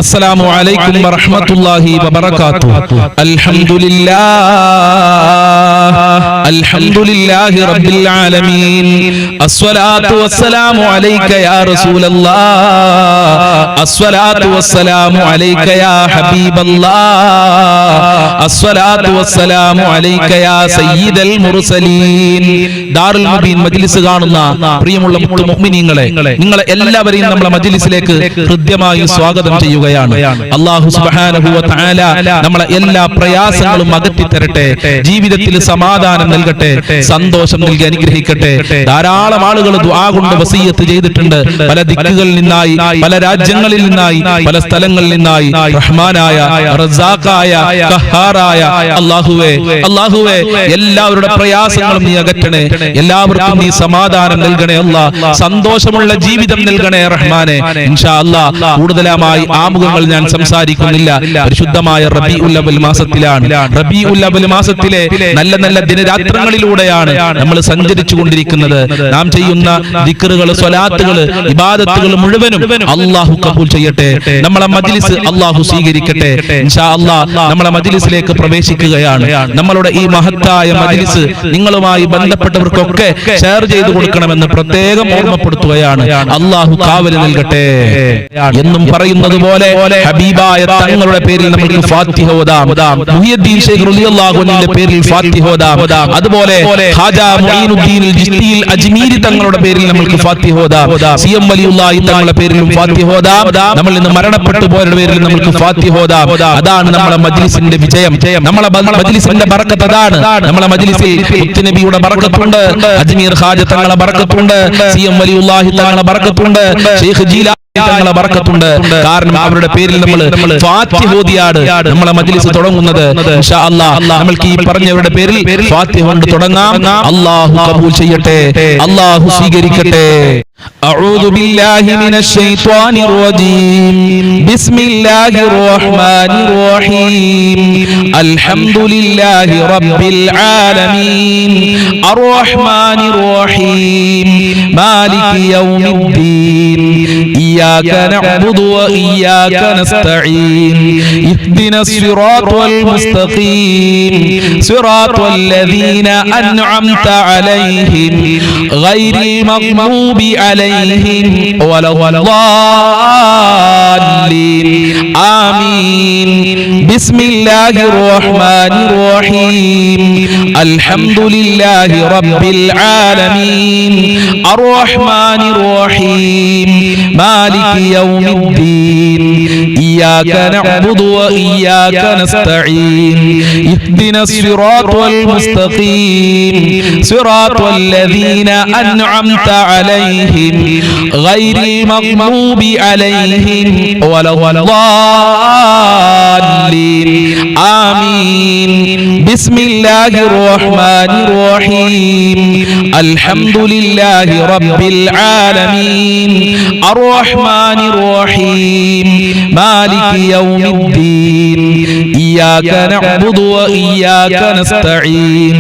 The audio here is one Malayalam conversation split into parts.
السلام عليكم ورحمة الله وبركاته. الحمد لله رب العالمين. الصلاة والسلام عليك يا رسول الله. الصلاة والسلام عليك يا حبيب الله. الصلاة والسلام عليك يا سيد المرسلين. ദാറുൽ മുബീൻ മജ്ലിസ് കാണുന്ന പ്രിയമുള്ള മുഅ്മിനീങ്ങളെ, നിങ്ങളെ എല്ലാവരെയും നമ്മുടെ മജ്ലിസിലേക്ക് ഹൃദ്യമായി സ്വാഗതം ചെയ്യുകയാണ്. അല്ലാഹു സുബ്ഹാനഹു വ തആല നമ്മളെ എല്ലാ പ്രയാസങ്ങളും അകറ്റി തരട്ടെ, ജീവിതത്തിൽ സമാധാനം നൽകട്ടെ, സന്തോഷം നൽകി അനുഗ്രഹിക്കട്ടെ. ധാരാളം ആളുകൾ ദുആ കൊണ്ട് വസിയ്യത്ത് ചെയ്തിട്ടുണ്ട്. പല ദിക്കുകളിൽ നിന്നായി, പല രാജ്യങ്ങളിൽ നിന്നായി, പല സ്ഥലങ്ങളിൽ നിന്നായി. റഹ്മാനായ റസാഖായ ഖഹാറായ അല്ലാഹുവേ, അല്ലാഹുവേ, എല്ലാവരുടെ പ്രയാസങ്ങളും നീ അകറ്റണേ, എല്ലാവർക്കും നീ സമാധാനം നൽകണേ അല്ലാഹ്, സന്തോഷമുള്ള ജീവിതം നൽകണേ റഹ്മാനെ. ഇൻഷാ അല്ലാഹ് കൂടുതലായി ആമുഖങ്ങൾ ഞാൻ സംസാരിക്കുന്നില്ല. പരിശുദ്ധമായ റബീഉൽ അവ്വൽ മാസത്തിലാണ്. റബീഉൽ അവ്വൽ മാസത്തിലെ നല്ല നല്ല ദിനരാത്രങ്ങളിലൂടെയാണ് നമ്മൾ സഞ്ചരിച്ചു കൊണ്ടിരിക്കുന്നത്. നാം ചെയ്യുന്ന ദിക്റുകൾ, സ്വലാത്തുകൾ, ഇബാദത്തുകൾ മുഴുവനും അല്ലാഹു കബൂൽ ചെയ്യട്ടെ. നമ്മളെ മജ്ലിസ് അല്ലാഹു സ്വീകരിക്കട്ടെ. ഇൻഷാ അല്ലാഹ് നമ്മളെ മജ്ലിസിലേക്ക് പ്രവേശിക്കുകയാണ്. നമ്മളുടെ ഈ മഹത്തായ മജ്ലിസ് നിങ്ങളുമായി ബന്ധപ്പെട്ടവർക്കൊക്കെ ഷെയർ ചെയ്തു കൊടുക്കണമെന്ന് പ്രത്യേകം ഓർമ്മപ്പെടുത്തുകയാണ്. അല്ലാഹു കാവല് നൽകട്ടെ. എന്നും പറയുന്നത് പോലെ ഹബീബായ തങ്ങളുടെ പേരിൽ നമുക്ക് ഫാത്തിഹ ഓതാം. മുഹിയുദ്ദീൻ ശൈഖ് റളിയല്ലാഹു അൻഹുവിന്റെ പേരിൽ ഫാത്തിഹ ഓതാം. അതുപോലെ ഖാജാ മുഈനുദ്ദീൻ അൽ-ജിസ്തി അജ്മീരി തങ്ങളുടെ പേരിൽ നമുക്ക് ഫാത്തിഹ ഓതാം. സിഎം വലിയുള്ളാഹി തങ്ങളുടെ പേരിലും ഫാത്തിഹ ഓതാം. നമ്മൾ ഇന്ന് മരണപ്പെട്ടു പോയവരുടെ പേരിൽ നമുക്ക് ഫാത്തിഹ ഓതാം. അതാണ് നമ്മുടെ മജ്ലിസിന്റെ വിജയം, നമ്മുടെ മജ്ലിസിന്റെ ബറക്കത്ത്. അതാണ് നമ്മുടെ മജ്ലിസിൽ മുത്തുനബിയുടെ ബറക്കത്തുണ്ട്, അജ്മീർ ഖാജ തങ്ങളുടെ ബറക്കത്തുണ്ട്, സിഎം വലിയുള്ളാഹി തങ്ങളുടെ ബറക്കത്തുണ്ട്, ശൈഖ് ജീലാനി തങ്ങളുടെ ബറക്കത്തുണ്ട്. കാരണം അവരുടെ പേരിൽ നമ്മൾ ഫാത്തിഹ ഓതിയാണ് നമ്മളെ മജ്ലിസ് തുടങ്ങുന്നത്. ഇൻഷാ അല്ലാഹ് നമ്മൾക്ക് ഈ പറഞ്ഞവരുടെ പേരിൽ ഫാത്തിഹ കൊണ്ട് തുടങ്ങാം. അല്ലാഹു കബൂൽ ചെയ്യട്ടെ, അല്ലാഹു സ്വീകരിക്കട്ടെ. أعوذ بالله من الشيطان الرجيم. بسم الله الرحمن الرحيم. الحمد لله رب العالمين. الرحمن الرحيم. مالك يوم الدين. إياك نعبد وإياك نستعين. اهدنا الصراط المستقيم. صراط الذين أنعمت عليهم غير المغضوب عليهم ولا الضالين. آمين. بسم الله الرحمن الرحيم. الحمد لله رب العالمين. الرحمن الرحيم. مالك يوم الدين. إياك نعبد وإياك نستعين. اهدنا الصراط المستقيم. صراط الذين أنعمت عليهم غير المغضوب عليهم ولا الضالين. آمين. بسم الله الرحمن الرحيم. الحمد لله رب العالمين. الرحمن الرحيم. مالك يوم الدين. إياك نعبد وإياك نستعين.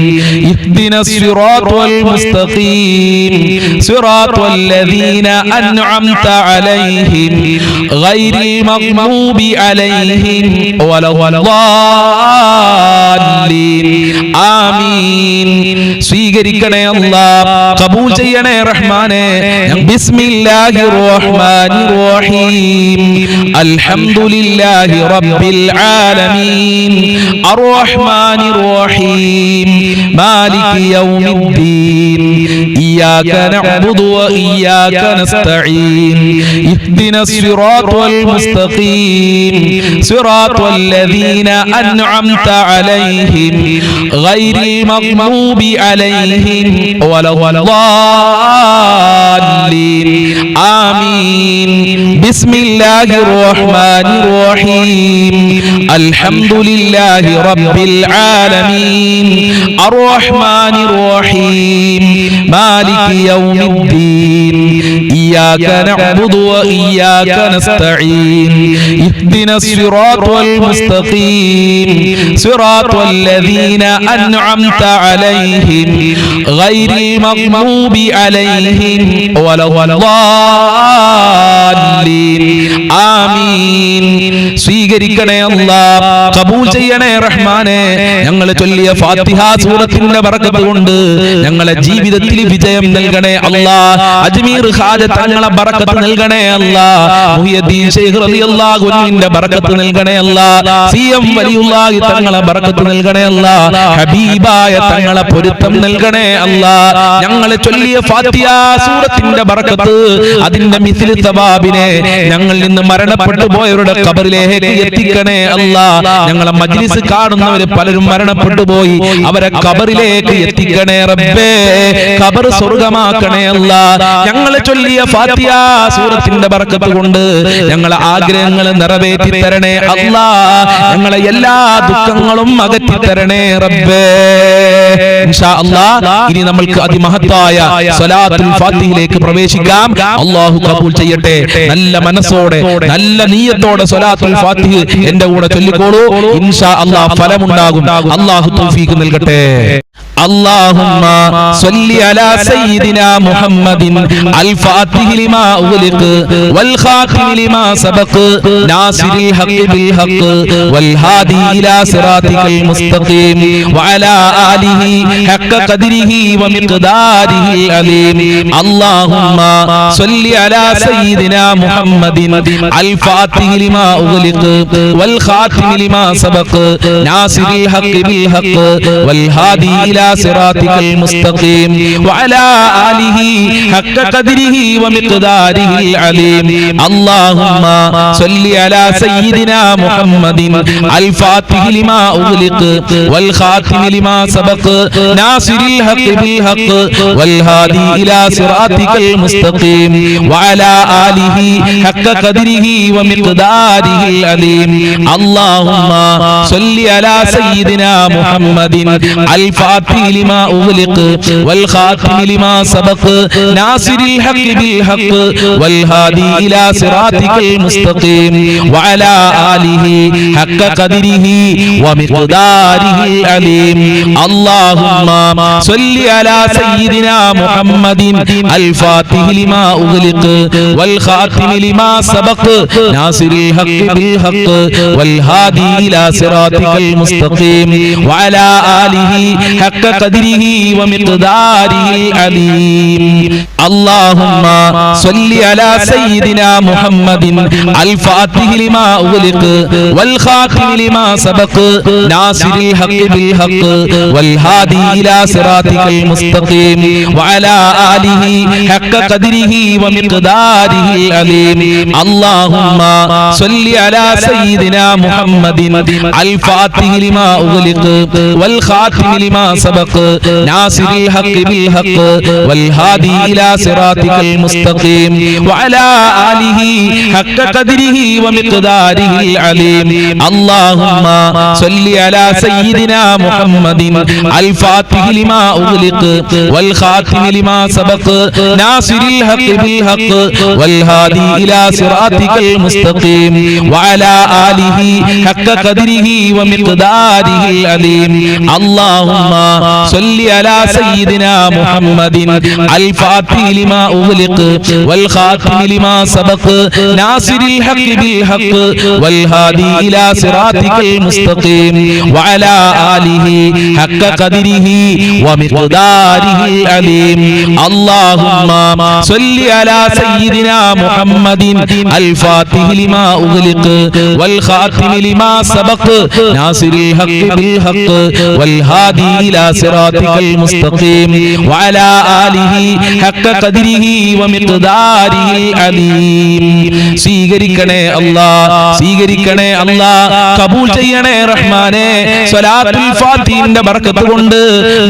اهدنا الصراط المستقيم. صراط الذين أنعمت عليهم غير المغضوب عليهم ولا الضالين. آمين. സ്വീകരിക്കണേ അല്ലാഹ്, കബൂൽ ചെയ്യണേ റഹ്മാനേ. ബിസ്മില്ലാഹിർ റഹ്മാനിർ റഹീം. അൽഹംദുലില്ലാഹി റബ്ബിൽ ആലമീൻ. അർറഹ്മാനിർ റഹീം. മാലികി യൗമിദ്ദീൻ. ഇയ്യാക നഅ്ബുദു വഇയ്യാക നസ്തഈൻ. ഇഹ്ദിനസ് സിറാത്തൽ മുസ്തഖീം. സിറാത്തൽ ലദീന അൻഅംത അലൈഹിം ഗൈറിൽ മഗ്ദൂബി അലൈഹിം വലദ്ദാലിൻ. ആമീൻ. ബിസ്മില്ലാഹിർ റഹ്മാനിർ റഹീം. അൽഹംദുലില്ലാഹി റബ്ബിൽ ആലമീൻ. അർറഹ്മാനിർ റഹീം. മാലികി യൗമിദ്ദീൻ. ഇയ്യാക നഅ്ബുദു വ ഇയ്യാക നസ്തഈൻ ഇഹ്ദിനസ് സിറാത്തൽ മുസ്തഖീം സിറാത്തൽ ലദീന അൻഅംത അലൈഹിം ഗൈറിൽ മഗ്ദൂബി അലൈഹിം വലദ്ദാല്ലീൻ ആമീൻ. സ്വീകരിക്കണേ അല്ലാഹ്, ഖബൂൽ ചെയ്യണേ റഹ്മാനേ. ഞങ്ങൾ ചൊല്ലിയ ഫാത്തിഹ സൂറത്തിന്റെ ബറക്കത്ത് കൊണ്ട് ഞങ്ങളെ ജീവിതത്തിൽ വിജയം നൽകണേ അല്ലാഹ്. അജ്മീർ ഖാജ തങ്ങളെ ബറക്കത്ത് നൽകണേ അല്ലാഹ്. മുഹിയുദ്ദീൻ ശൈഖ് റളിയല്ലാഹു അൻഹുവിന്റെ ബറക്കത്ത് നൽകണേ അല്ലാഹ്. സിഎം വലിയുള്ളാഹി തങ്ങളെ ബറക്കത്ത് നൽകണേ അല്ലാഹ്. ഹബീബായ തങ്ങളെ പൊരുത്തം നൽകണേ അല്ലാഹ്. ഞങ്ങൾ ചൊല്ലിയ ഫാത്തിഹ സൂറത്തിന്റെ ബറക്കത്ത് അതിന്റെ മിസ്ലി സവാബിനെ ഞങ്ങളിൽ നിന്ന് മരണപ്പെട്ടു പോയവരുടെ ഖബറിലേക്ക് എത്തിക്കണേ അല്ലാഹ്. ഞങ്ങളെ മജ്ലിസ് കാണുന്നവര് പലരും മരണപ്പെട്ടു പോയി, അവരെ ഖബറിലേക്ക് എത്തിക്കണേ റബ്ബേ. ഖബർ സ്വർഗ്ഗമാക്കണേ അല്ലാഹ്. ഞങ്ങൾ ചൊല്ലിയ ഫാത്തിഹ സൂറത്തിന്റെ ബറക്കത്ത് കൊണ്ട് ഞങ്ങളെ ആഗ്രഹങ്ങൾ നിറവേറ്റി തരണേ അല്ലാഹ്. ഞങ്ങളെ എല്ലാ ദുഃഖങ്ങളും അകറ്റി തരണേ റബ്ബേ. ഇൻഷാ അല്ലാഹ് ഇനി നമ്മൾക്ക് അതിമഹത്തായ സ്വലാത്തുൽ ഫാത്തിഹയിലേക്ക് പ്രവേശിക്കാം. അല്ലാഹു ഖബൂൽ ചെയ്യട്ടെ. നല്ല മനസ്സോടെ നല്ല നിയ്യത്തോടെ സ്വലാത്തുൽ ഫാത്തിഹ എന്റെ കൂടെ ചൊല്ലിക്കോളൂ. ഇൻഷാ അല്ലാഹ് ഫലമുണ്ടാകും. അല്ലാഹു തൗഫീഖ് നൽകട്ടെ. اللهم صل على سيدنا محمد الفاتح لما أغلق والخاتم لما سبق ناصر الحق بالحق والهادي إلى صراطك المستقيم وعلى آله حق قدره ومقداره العظيم. اللهم صل على سيدنا محمد الفاتح لما أغلق والخاتم لما سبق ناصر الحق بالحق والهادي إلى صراطك المستقيم وعلى آله حق قدره ومقداره العظيم. اللهم صل على سيدنا محمد الفاتح لما أغلق والخاتم لما سبق ناصر الحق بالحق والهادي إلى صراطك المستقيم وعلى آله حق قدره ومقداره العظيم. اللهم صل على سيدنا محمد الفاتح لما أغلق والخاتم لما سبق ناصر الحق بالحق والهادي إلى صراطك المستقيم وعلى آله حق قدره ومقداره العظيم. اللهم صل على سيدنا محمد الفاتح لما أغلق والخاتم لما سبق ناصر الحق بالحق والهادي إلى صراطك المستقيم وعلى آله حق قدره ومقداره العظيم. اللهم صل على سيدنا محمد الفاتح لما أغلق والخاتم لما سبق ناصر الحق بالحق والهادي إلى صراطك المستقيم وعلى آله حق قدره ومقداره العظيم. اللهم صل على سيدنا محمد الفاتح لما أغلق والخاتم لما سبق ناصر الحق بالحق والهادي إلى صراطك المستقيم وعلى آله حق قدره ومقداره العظيم. اللهم صل على سيدنا محمد الفاتح لما أغلق والخاتم لما سبق ناصر الحق بالحق والهادي إلى صراطك المستقيم وعلى آله حق قدره ومقداره العظيم. اللهم صل على سيدنا محمد الفاتح لما أغلق والخاتم لما سبق ناصر الحق بالحق والهادي إلى صراطك المستقيم وعلى آله حق قدره ومقداره العظيم. اللهم صل على سيدنا محمد الفاتح لما أغلق والخاتم لما سبق ناصر الحق بالحق والهادي إلى صراطك المستقيم وعلى آله حق قدره ومقداره العظيم. സ്വീകരിക്കണേ അല്ലാഹ്, സ്വീകരിക്കണേ അല്ലാഹ്, കബൂൽ ചെയ്യണേ റഹ്മാനേ. സ്വലാത്തുൽ ഫാത്തിഹിന്റെ ബർക്കത്ത് കൊണ്ട്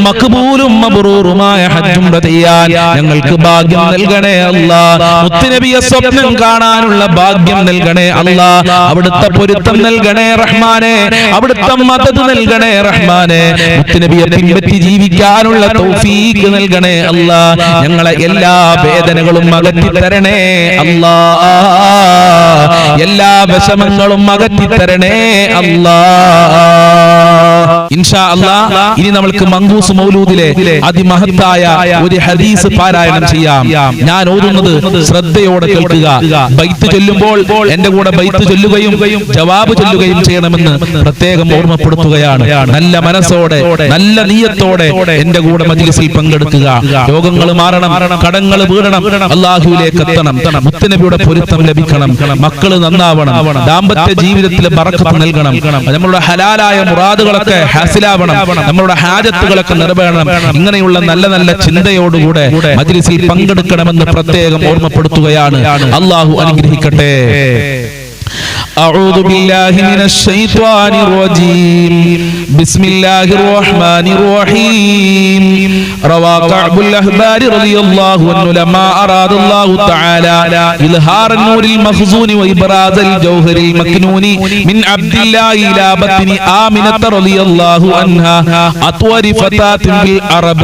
മഖ്ബൂലും മബ്റൂറുമായ ഹജ്ജ് ഉംറ ചെയ്യാൻ ഞങ്ങൾക്ക് ഭാഗ്യം നൽകണേ അല്ലാഹ്. മുത്തുനബിയെ സ്വപ്നം കാണാനുള്ള ഭാഗ്യം നൽകണേ അല്ലാഹ്. അവിടുത്തെ പൊരുത്തം നൽകണേ റഹ്മാനേ. അവിടുത്തെ മദദ് നൽകണേ റഹ്മാനേ. മുത്തുനബിയെ പിൻപറ്റി ജീവിക്കാനുള്ള തൗഫീഖ് നൽകണേ അല്ലാ. ഞങ്ങളെ എല്ലാ വേദനകളും അകറ്റി തരണേ അല്ലാ. എല്ലാ വിഷമങ്ങളും അകറ്റി തരണേ അല്ലാ. ഇൻഷാ അല്ലാഹ് ഇനി നമുക്ക് മങ്കൂസ് മൗലൂദിലെ അതിമഹത്തായ ഒരു ഹദീസ് പാരായണം ചെയ്യാം. ഞാൻ ഓതുന്നത് ശ്രദ്ധയോടെ കേൾക്കുക. ബൈത്ത് ചൊല്ലുമ്പോൾ എന്റെ കൂടെ ബൈത്ത് ചൊല്ലുകയും ജവാബ് ചൊല്ലുകയും ചെയ്യണമെന്ന് പ്രത്യേകം ഓർമ്മപ്പെടുത്തുകയാണ്. നല്ല മനസ്സോടെ നല്ല നിയ്യത്തോടെ എന്റെ കൂടെ മജ്ലിസിൽ പങ്കെടുക്കുക. രോഗങ്ങൾ മാറണം, കടങ്ങൾ വീഴണം, അല്ലാഹുവിലേക്ക് എത്തണം, മുത്തുനബിയുടെ പൊരുത്തം ലഭിക്കണം, മക്കള് നന്നാവണം, ദാമ്പത്യ ജീവിതത്തിൽ ബറക്കത്ത് നൽകണം, നമ്മളുടെ ഹലാലായ മുറാദുകളൊക്കെ ഹാസിലാവണം, നമ്മളുടെ ഹാജത്തുകളൊക്കെ നിറവേറണം. ഇങ്ങനെയുള്ള നല്ല നല്ല ചിന്തയോടുകൂടെ മജ്ലിസിൽ പങ്കെടുക്കണമെന്ന് പ്രത്യേകം ഓർമ്മപ്പെടുത്തുകയാണ്. അല്ലാഹു അനുഗ്രഹിക്കട്ടെ. أعوذ بالله من الشيطان الرجيم. بسم الله الرحمن الرحيم. روى كعب الأحبار رضي الله عنه لما أراد الله تعالى إظهار النور المخزون وإبراز الجوهر المكنون من عبد الله إلى بطن آمنة رضي الله عنها أطور فتاة في العرب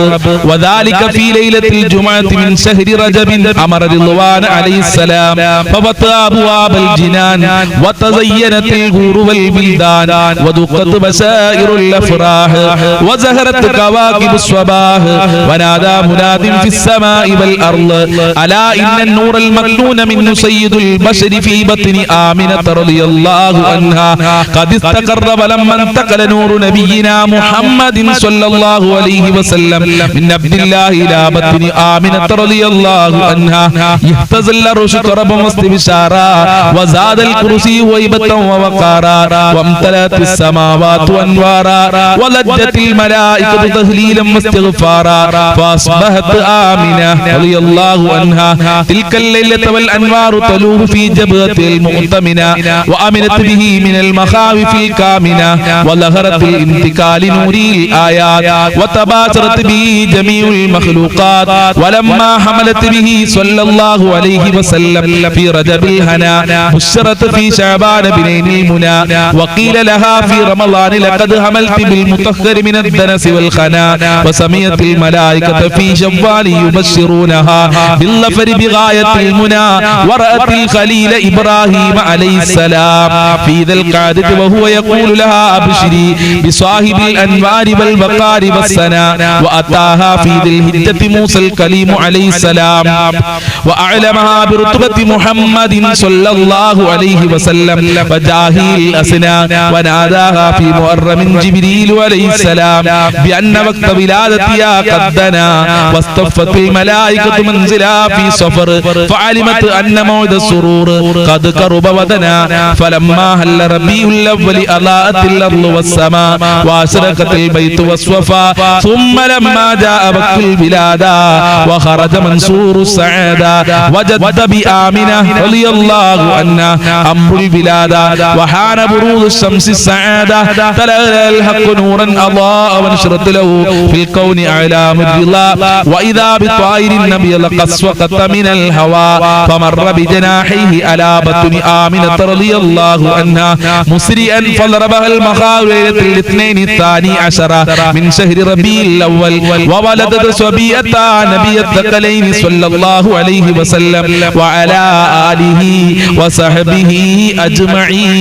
وذلك في ليلة الجمعة من شهر رجب أمر رضوان عليه السلام ففتح أبواب الجنان وتزينت الغور والبلدان ودقت بشائر الأفراح وزهرت كواكب الصباح ونادى مناد في السماء والأرض ألا إن النور المكنون منه سيد البشر في بطن آمنة رضي الله عنها قد استقر ولما انتقل نور نبينا محمد صلى الله عليه وسلم من عبد الله إلى بطن آمنة رضي الله عنها اهتز العرش طربا واستبشارا وزاد الكرسي وهيبة ووقارا وامتلأت السماوات أنوارا ولجت الملائكة تهليلا واستغفارا فأصبحت آمنة رضي الله عنها تلك الليلة والأنوار تلوه في جبهته المؤتمنة وأمنت به من المخاوف الكامنة وظهرت الانتقال نوري الآيات وتباشرت به جميع المخلوقات ولما حملت به صلى الله عليه وسلم في رجب الهنا بشرت في شعبان بنين المنى وقيل لها في رمضان لقد حملت بالمطهر من الدنس والخنا وسميت الملائكة في شوال يبشرونها بالظفر بغاية المنى ورأت الخليل إبراهيم عليه السلام في ذي القعدة وهو يقول لها أبشري بصاحب الأنوار والبقار والسنا وأتاها في ذي الهجة موسى الكليم عليه السلام وأعلمها برتبة محمد صلى الله عليه وسلم وجاهه الأسنى وناداها في محرم جبريل عليه السلام بأن وقت ولادتها قد دنا واصطفت الملائكة منزلها في صفر فعلمت أن موعد السرور قد قرب ودنا فلما هل ربيع الأول أضاءت الأرض والسماء وأشرقت البيت والصفا ثم لما جاء وقت الولادة وخرج منصور السعادة وجد بآمنة رضي الله عنها أمر الولادة وحان بروز الشمس السعادة تلألأ الحق نورا أضاء ونشرت له في الكون أعلام الرضا وإذا بطائر النبي لقد وقت من الهوى فمر بجناحيه على بطن آمنة رضي الله عنها مسرئا فضربها المخاض ليلة الاثنين الثاني عشر من شهر ربيع الأول وولدت صبيئة نبي الثقلين صلى الله عليه وسلم وعلى آله وصحبه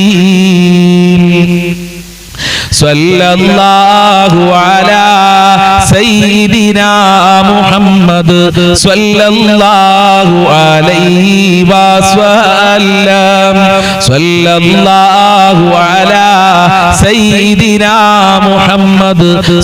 أجمعين صلى الله على سيدنا محمد صلى الله عليه وسلم صلى الله على سيدنا محمد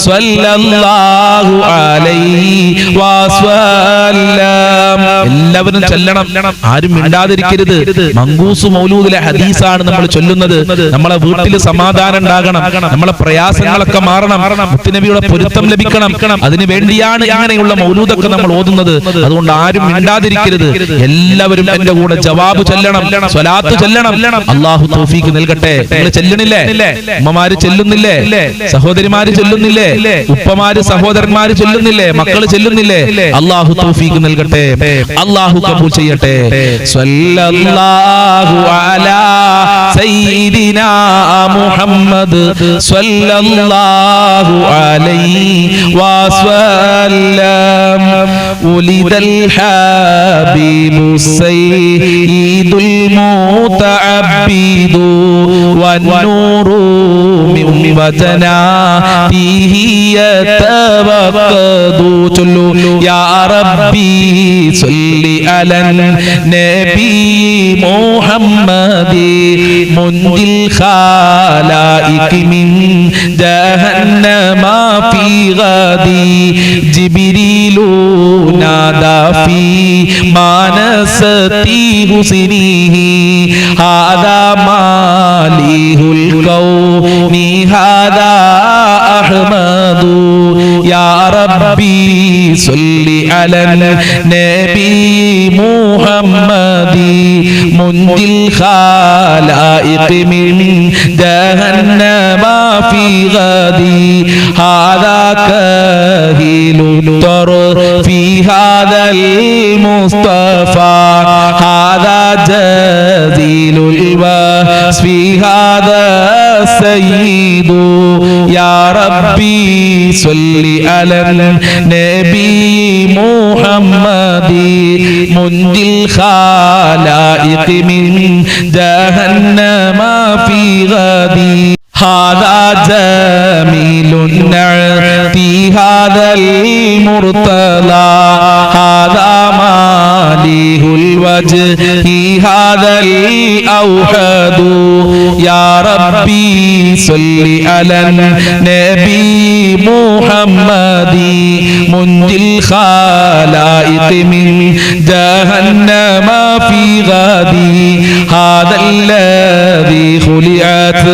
صلى الله عليه وسلم എല്ലാവരും ചൊല്ലണം, ആരും മിണ്ടാതിരിക്കരുത്. മങ്കൂസ് മൗലൂദിലെ ഹദീസാണ് നമ്മൾ ചൊല്ലുന്നത്. നമ്മളെ വീട്ടിൽ സമാധാനം ഉണ്ടാകണം, നമ്മളെ പ്രയാസങ്ങളൊക്കെ മാറണം, മുത്തുനബിയുടെ പൊരുത്തം ലഭിക്കണം. അതിനു വേണ്ടിയാണ് ഇങ്ങനെയുള്ള മൗലൂദൊക്കെ നമ്മൾ ഓതുന്നത്. അതുകൊണ്ട് ആരും മിണ്ടാതിരിക്കരുത്. എല്ലാവരും എന്റെ കൂടെ ജവാബ് ചൊല്ലണം, സ്വലാത്ത് ചൊല്ലണം. അല്ലാഹു തൗഫീഖ് നൽകട്ടെ. നിങ്ങൾ ചെല്ലണില്ലേ? ഉമ്മമാര് ചെല്ലുന്നില്ലേ? സഹോദരിമാര് ചെല്ലുന്നില്ലേ? ഉപ്പമാര് സഹോദരന്മാര് ചെല്ലുന്നില്ലേ? മക്കള് ചെല്ലുന്നില്ലേ? അല്ലാഹു തൗഫീഖ് നൽകട്ടെ. അല്ലാഹു കബൂൽ ചെയ്യട്ടെ. സ്വല്ലല്ലാഹു അലാ സയ്യിദിനാ മുഹമ്മദ് സ്വല്ലല്ലാഹു അലൈഹി വസല്ലം ഉലിദൽ ഹബീബു സയ്യിദുൽ മുതഅബ്ബിദു വന്നൂറു മിൻ വജനാതിഹി യതവഖദു ചൊല്ലു യാ റബ്ബി സ്വല്ലി അലൻ നബി മുഹമ്മദി മുൻജിൽ ഖലായികി മിൻ ജഹന്നമ ഫീ ഗദി ജിബ്രീലു നാദാ ഫീ മാനസതി ഹുസ്നിഹി ഹാദാ മാലിഹുൽ കൗനി ഹാദാ അഹ്മദു യാ റബ്ബി സ്വല്ലി അലൻ നബി മുഹമ്മദി മുൻജിൽ ഖലായികി മിൻ ജഹന്നമ ഫീ ഗദി ഹാദാ കഹീലു തർ ഫീ ഹാദൽ മുസ്തഫാ ഹാദാ ജസീലുൽ വസ്ഫി ഹാദാ സയ്യിദു യാ റബ്ബി സ്വല്ലി അലൻ നബി മുഹമ്മദി മുൻജിൽ ഖലായികി മിൻ ജഹന്നമ ഫീ ഗദി ഹാദാ ജമീലുൻ നഅതി ഹാദൽ മുർതലാ ഹാദാ മാലിഹുൽ വജ്ഹി ഹാദൽ ഔഹദു യാ റബ്ബി സ്വല്ലി അലൻ നബി മുഹമ്മദി മുൻജിൽ ഖലായികി മിൻ ജഹന്നമ ഫീ ഗദി ഹാദല്ലദി ഖുലിഅത്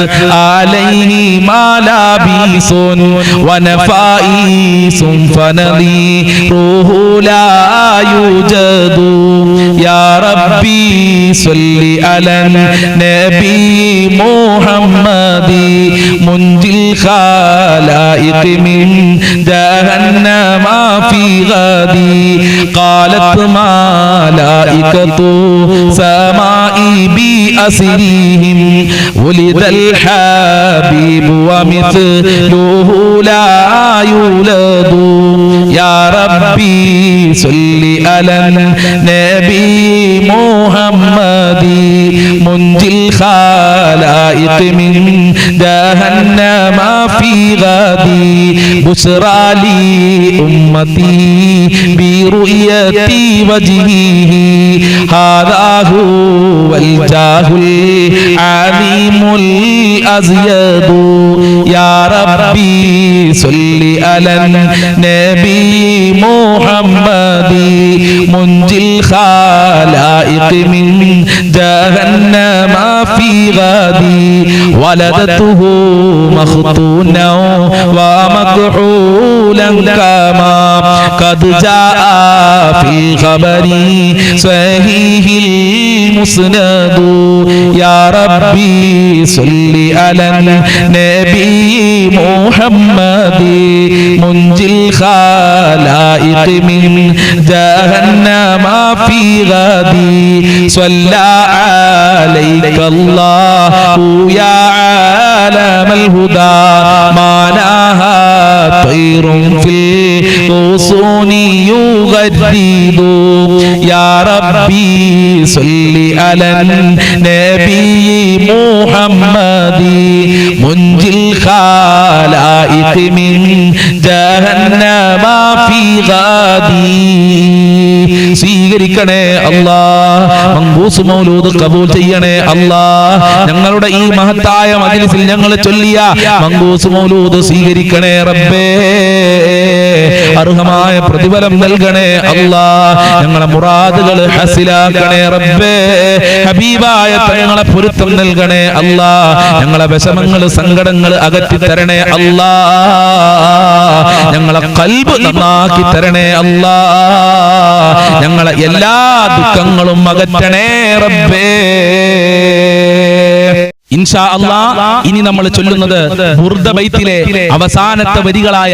عليه ملابس ونفائس فنظيره لا يوجد يا ربي صل على النبي محمد منجي الخلائق من جهنم في غدي قالت ملائكة سمائي بأسرهم ولد الحبيب ومثله لا يولد يا ربي صل على النبي محمد منجي الخلائق من جهنم في غدي بشرى لي أمتي برؤيتي وجهه هذا هو الجاه العظيم الأزيد يا ربي صل على النبي محمد منجي الخلائق من جهنم في غدي ولدته مختونا ومكحولا كما قد جاء في الخبر صحيح المسند يا ربي صل على النبي محمد منجي الخلائق من جهنم في غدي صلى عليك الله يا عالم الهدى ما نهى طير في الغصون يغدد يا ربي صل على النبي محمد منجي الخلائق من جهنم في غدي സ്വീകരിക്കണേ അല്ലാഹ് മങ്കൂസ് മൗലൂദ് കബൂൽ ചെയ്യണേ അല്ലാഹ് ഞങ്ങളുടെ ഈ മഹത്തായ മജ്ലിസിൽ ഞങ്ങൾ ചൊല്ലിയ മങ്കൂസ് മൗലൂദ് സ്വീകരിക്കണേ റബ്ബേ അർഹമായ പ്രതിഫലം നൽകണേ അല്ലാഹ് ഞങ്ങളുടെ മുറാദുകൾ ഹസിലാക്കണേ റബ്ബേ ഹബീബായ തങ്ങളെ പൊരുത്തം നൽകണേ അല്ലാഹ് ഞങ്ങളുടെ വിഷമങ്ങൾ സങ്കടങ്ങൾ അകറ്റി തരണേ അല്ലാഹ് ഞങ്ങളെ ഖൽബ് നന്നാക്കി തരണേ അല്ലാഹ് ഞങ്ങളെ എല്ലാ ദുഃഖങ്ങളും അകറ്റണേ റബ്ബേ ഇൻഷാ അല്ലാഹ് ഇനി നമ്മൾ ചൊല്ലുന്നത് ബുർദ ബൈത്തിലെ അവസാനത്തെ വരികളായ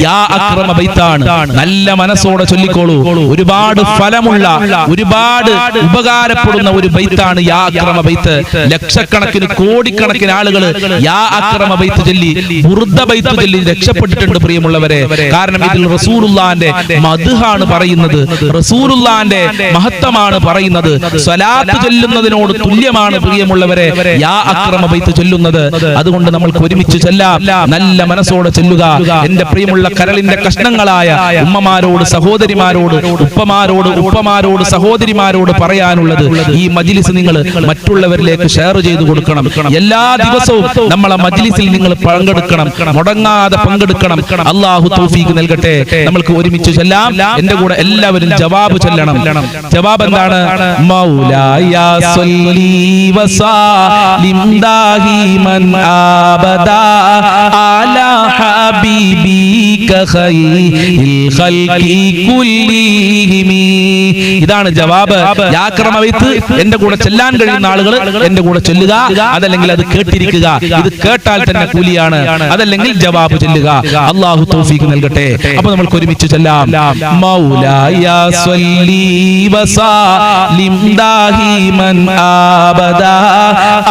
യാ അക്രമ ബൈത്താണ്. നല്ല മനസ്സോടെ ചൊല്ലിക്കോളൂ. ഒരുപാട് ഫലമുള്ള, ഒരുപാട് ഉപകാരപ്പെടുന്ന ഒരു ബൈത്താണ് യാ അക്രമ ബൈത്ത്. ലക്ഷക്കണക്കിന് കോടിക്കണക്കിന് ആളുകൾ യാ അക്രമ ബൈത്ത് ചൊല്ലി, ബുർദ ബൈത്ത് ചൊല്ലി രക്ഷപ്പെട്ടിട്ടുണ്ട് പ്രിയമുള്ളവരെ. കാരണം ഇതിൽ റസൂലുള്ളാഹിന്റെ മദ്ഹാണ് പറയുന്നത്, റസൂലുള്ളാഹിന്റെ മഹത്വമാണ് പറയുന്നത്. സ്വലാത്ത് ചൊല്ലുന്നതിനോട് തുല്യമാണ് പ്രിയമുള്ളവരെ യാ അക്രമ ബൈത്ത് ചൊല്ലുന്നത്. അതുകൊണ്ട് നമ്മൾക്ക് ഒരുമിച്ച് ചൊല്ലാം. നല്ല മനസ്സോടെ ചൊല്ലുക. എന്റെ പ്രിയമുള്ള കരളിന്റെ കഷ്ണങ്ങളായ ഉമ്മമാരോട്, സഹോദരിമാരോട്, ഉപ്പമാരോട്, സഹോദരിമാരോട് പറയാനുള്ളത്, ഈ മജ്ലിസ് നിങ്ങൾ മറ്റുള്ളവരിലേക്ക് ഷെയർ ചെയ്തു കൊടുക്കണം. എല്ലാ ദിവസവും നമ്മളെ മജ്ലിസിൽ നിങ്ങൾ പങ്കെടുക്കണം, മുടങ്ങാതെ പങ്കെടുക്കണം. അല്ലാഹു തൗഫീഖ് നൽകട്ടെ. നമ്മൾക്ക് ഒരുമിച്ച് ചൊല്ലാം. എന്റെ കൂടെ എല്ലാവരും ജവാബ് ചൊല്ലണം. ജവാബ് എന്താണ്? മൗലായ സ്വല്ലി വസല്ലിം ദാഹിമൻ അബദാ അലാ ഹബീബിക ഖൈറിൽ ഖൽഖി കുല്ലിഹിം. ഇതാണ് ജവാബ്. യാ അക്രമ ബൈത്ത് എന്റെ കൂടെ ചൊല്ലാൻ കഴിയുന്ന ആളുകൾ എന്റെ കൂടെ ചൊല്ലുക, അതല്ലെങ്കിൽ അത് കേട്ടിരിക്കുക. ഇത് കേട്ടാൽ തന്നെ കൂലിയാണ്, അതല്ലെങ്കിൽ ജവാബ് ചൊല്ലുക. അല്ലാഹു തൗഫീഖ് നൽകട്ടെ. അപ്പോൾ നമുക്ക് ഒരുമിച്ച് ചൊല്ലാം. മൗലായ സ്വല്ലി വസല്ലിം ദാഹിമൻ അബദാ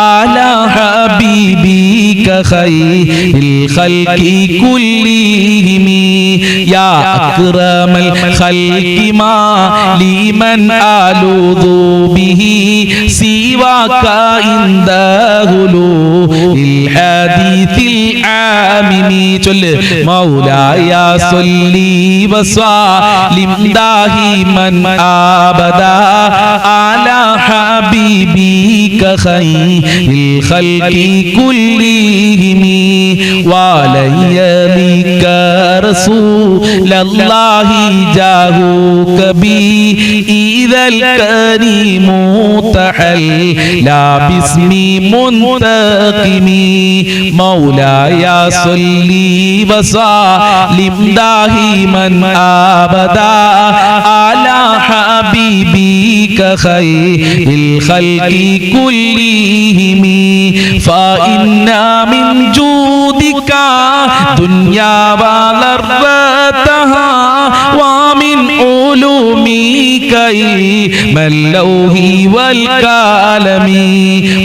അലാ ഹബീബിക ഖൈറിൽ ഖൽഖി കുല്ലിഹിം യാ അക്രമൽ ഖൽഖി മാ ലിമൻ അലൂദു ബിഹി സിവാക ഇൻദഹുലു ഇൽ ഹദീസിൽ ആമിനി. ചൊല്ല്. മൗലായ സ്വല്ലി വസല്ലിം ദാഹിമൻ അബദാ അലാ ഹബീബിക ഖൈറിൽ ഖൽഖി കുല്ലിഹിം വലയ ബിക റസൂലല്ലാഹി ജാഹുക ബി ഇദൽ കരീമു തഹല്ലാ ബിസ്മി മുൻതഖിമി. മൗലായ സ്വല്ലി വസല്ലിം ദാഹിമൻ അബദാ അലാ ഹബീബിക ഖൈറിൽ ഖൽഖി കുല്ലിഹിം ഫഇന്നാ മിൻ ജൂദിക ദുനിയാ വലർവതഹാ വമിൻ ഉലൂമിക ഇൽമൽ ലൗഹി വൽ കലമി.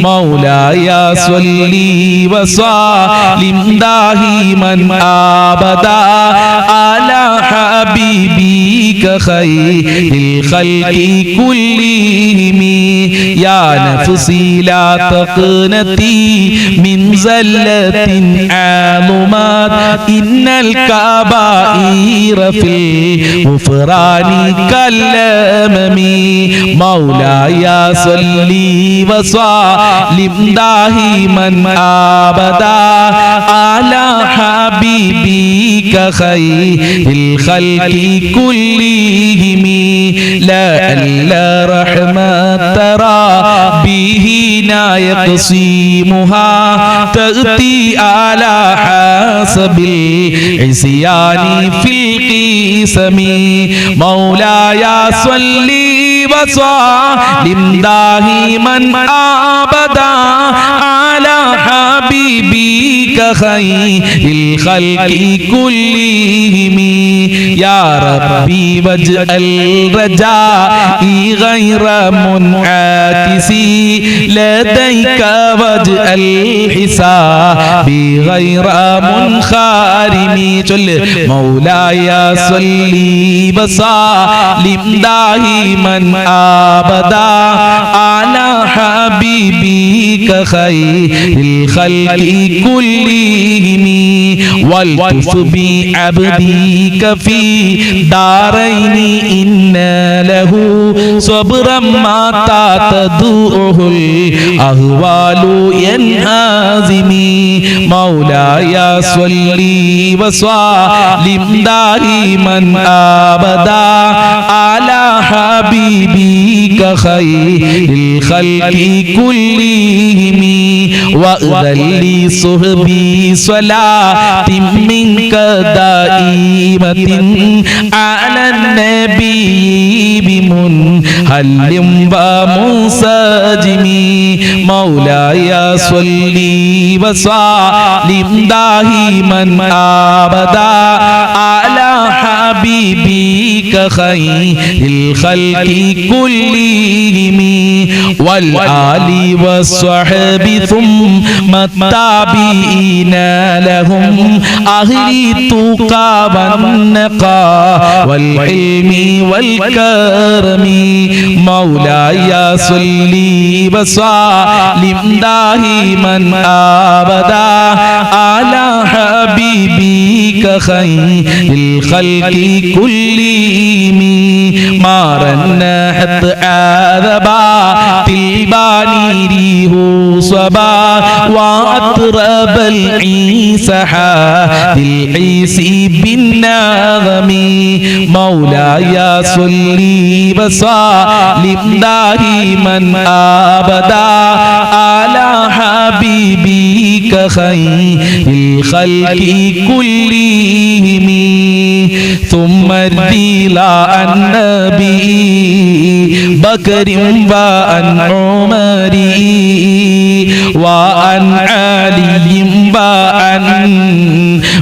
മൗലായ സ്വല്ലി വസല്ലിം ദാഹിമൻ അബദാ അലാ ഹബീബിക ഖൈറിൽ ഖൽഖി കുല്ലിഹിം യാ നഫ്സി ലാ തഖ്നതി മിൻ സല്ലത്തിൻ ആലുമാത് ഇന്നൽ കബായിറ ഫിൽ ഗുഫ്റാനി കല്ലമി. മൗലായ സ്വല്ലി വസല്ലിം ദാഹിമൻ അബദാ അലാ ഹബീബിക ഖൈറിൽ ഖൽഖി കുല്ലിഹിം ലഅല്ല റഹ്മത റബ്ബിഹി യഖ്സിമുഹാ തഅതി അലാ ഹസബിൽ ഇസ്യാനി ഫിൽ ഖിസമി. മൗലായ സ്വല്ലി വസല്ലിം ദാഹിമൻ അബദാ അലാ ഹബീബിക ഖൈറിൽ ഖൽഖി കുല്ലിഹിം യാ റബ്ബി വജ്അൽ റജാഇ ഗൈറ മുൻആകിസി ലദൈക വജ്അൽ ഹിസാബി ഗൈറ മുൻഖാരിമി. ചൊല്ല്. മൗലായ സ്വല്ലി വസല്ലിം ദാഹിമൻ അബദാ അലാ ഹബീബിക ഖൈറിൽ ഖൽഖി കുല്ലിഹിം വൽതുഫ് ബി അബ്ദിക ഫീ ദാരൈനി ഇന്ന ലഹു സബ്റൻ മാ തദുഹുൽ അഹ്വാലു യൻഹാസിമി. മൗലായ സ്വല്ലി വസല്ലിം ദാഹിമൻ അബദാ അലാ ഹബീബിക ഖൈറിൽ ഖൽഖി കുല്ലിഹിം വഅദല്ലി സുഹബി സ്വലാത്തിൻ മിൻക ദായിമത്തിൻ അലൻ നബി ബിമുൻ هل ومنسجمي مولاي صلي وسلم دائما أبدا على حبيبك خير الخلق كلهم والآل والصحب ثم التابعين لهم أهل التقى والنقى والعلم والكرم مولاي صلي وسلم دائما أبدا على حبيبك خير الخلق كلهم ما رنحت عذبا تلباني ريه صبا وأطرب العيسى العيسي بالنظم مولاي صلي وسلم دائما أبدا على حبيبك خير الخلق كلهم ثم ارضي النبي بكر وعن عمر وعن علي وعن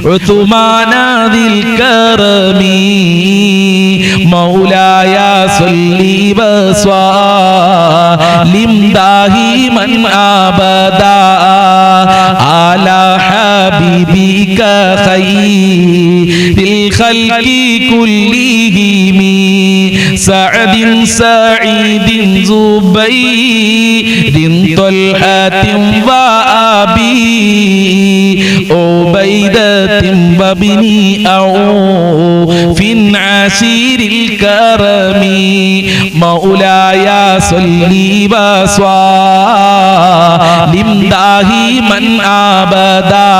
عثمان ذي الكرم مولاي صلي وسلم دائما أبدا على حبيبك خير الخلق كلهم سعد سعيد زبير طلحة وأبي عبيدة وابن عوف عشير الكرم مولاي صلي وسلم دائما أبدا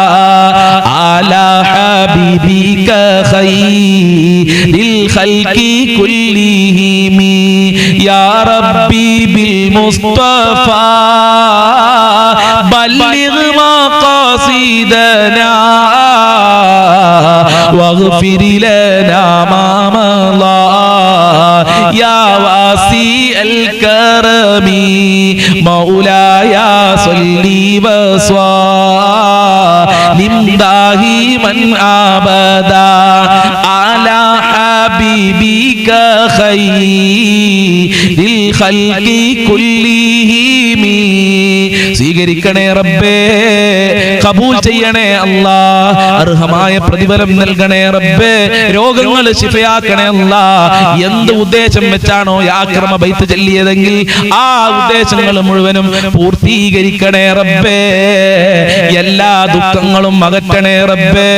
على حبيبك خير الخلق كلهم يا ربي بالمصطفى بلغ مقاصدنا واغفر لنا ما مضى يا واسع الكرم مولاي صلي وسلم دائما أبدا على حبيبك خير الخلق كلهم സ്വീകരിക്കണേ റബ്ബേ, ഖബൂൽ ചെയ്യണേ അല്ലാഹ്, അർഹമായ പ്രതിഫലം നൽകണേ റബ്ബേ, രോഗങ്ങൾ ശിഫയാക്കണേ അല്ലാഹ്. എന്ത് ഉദ്ദേശം വെച്ചാണോ ഈ ആക്രമ ബൈത്ത് ചൊല്ലിയതെങ്കിൽ ആ ഉദ്ദേശങ്ങൾ മുഴുവനും പൂർത്തീകരിക്കണേ റബ്ബേ, എല്ലാ ദുഃഖങ്ങളും അകറ്റണേ റബ്ബേ.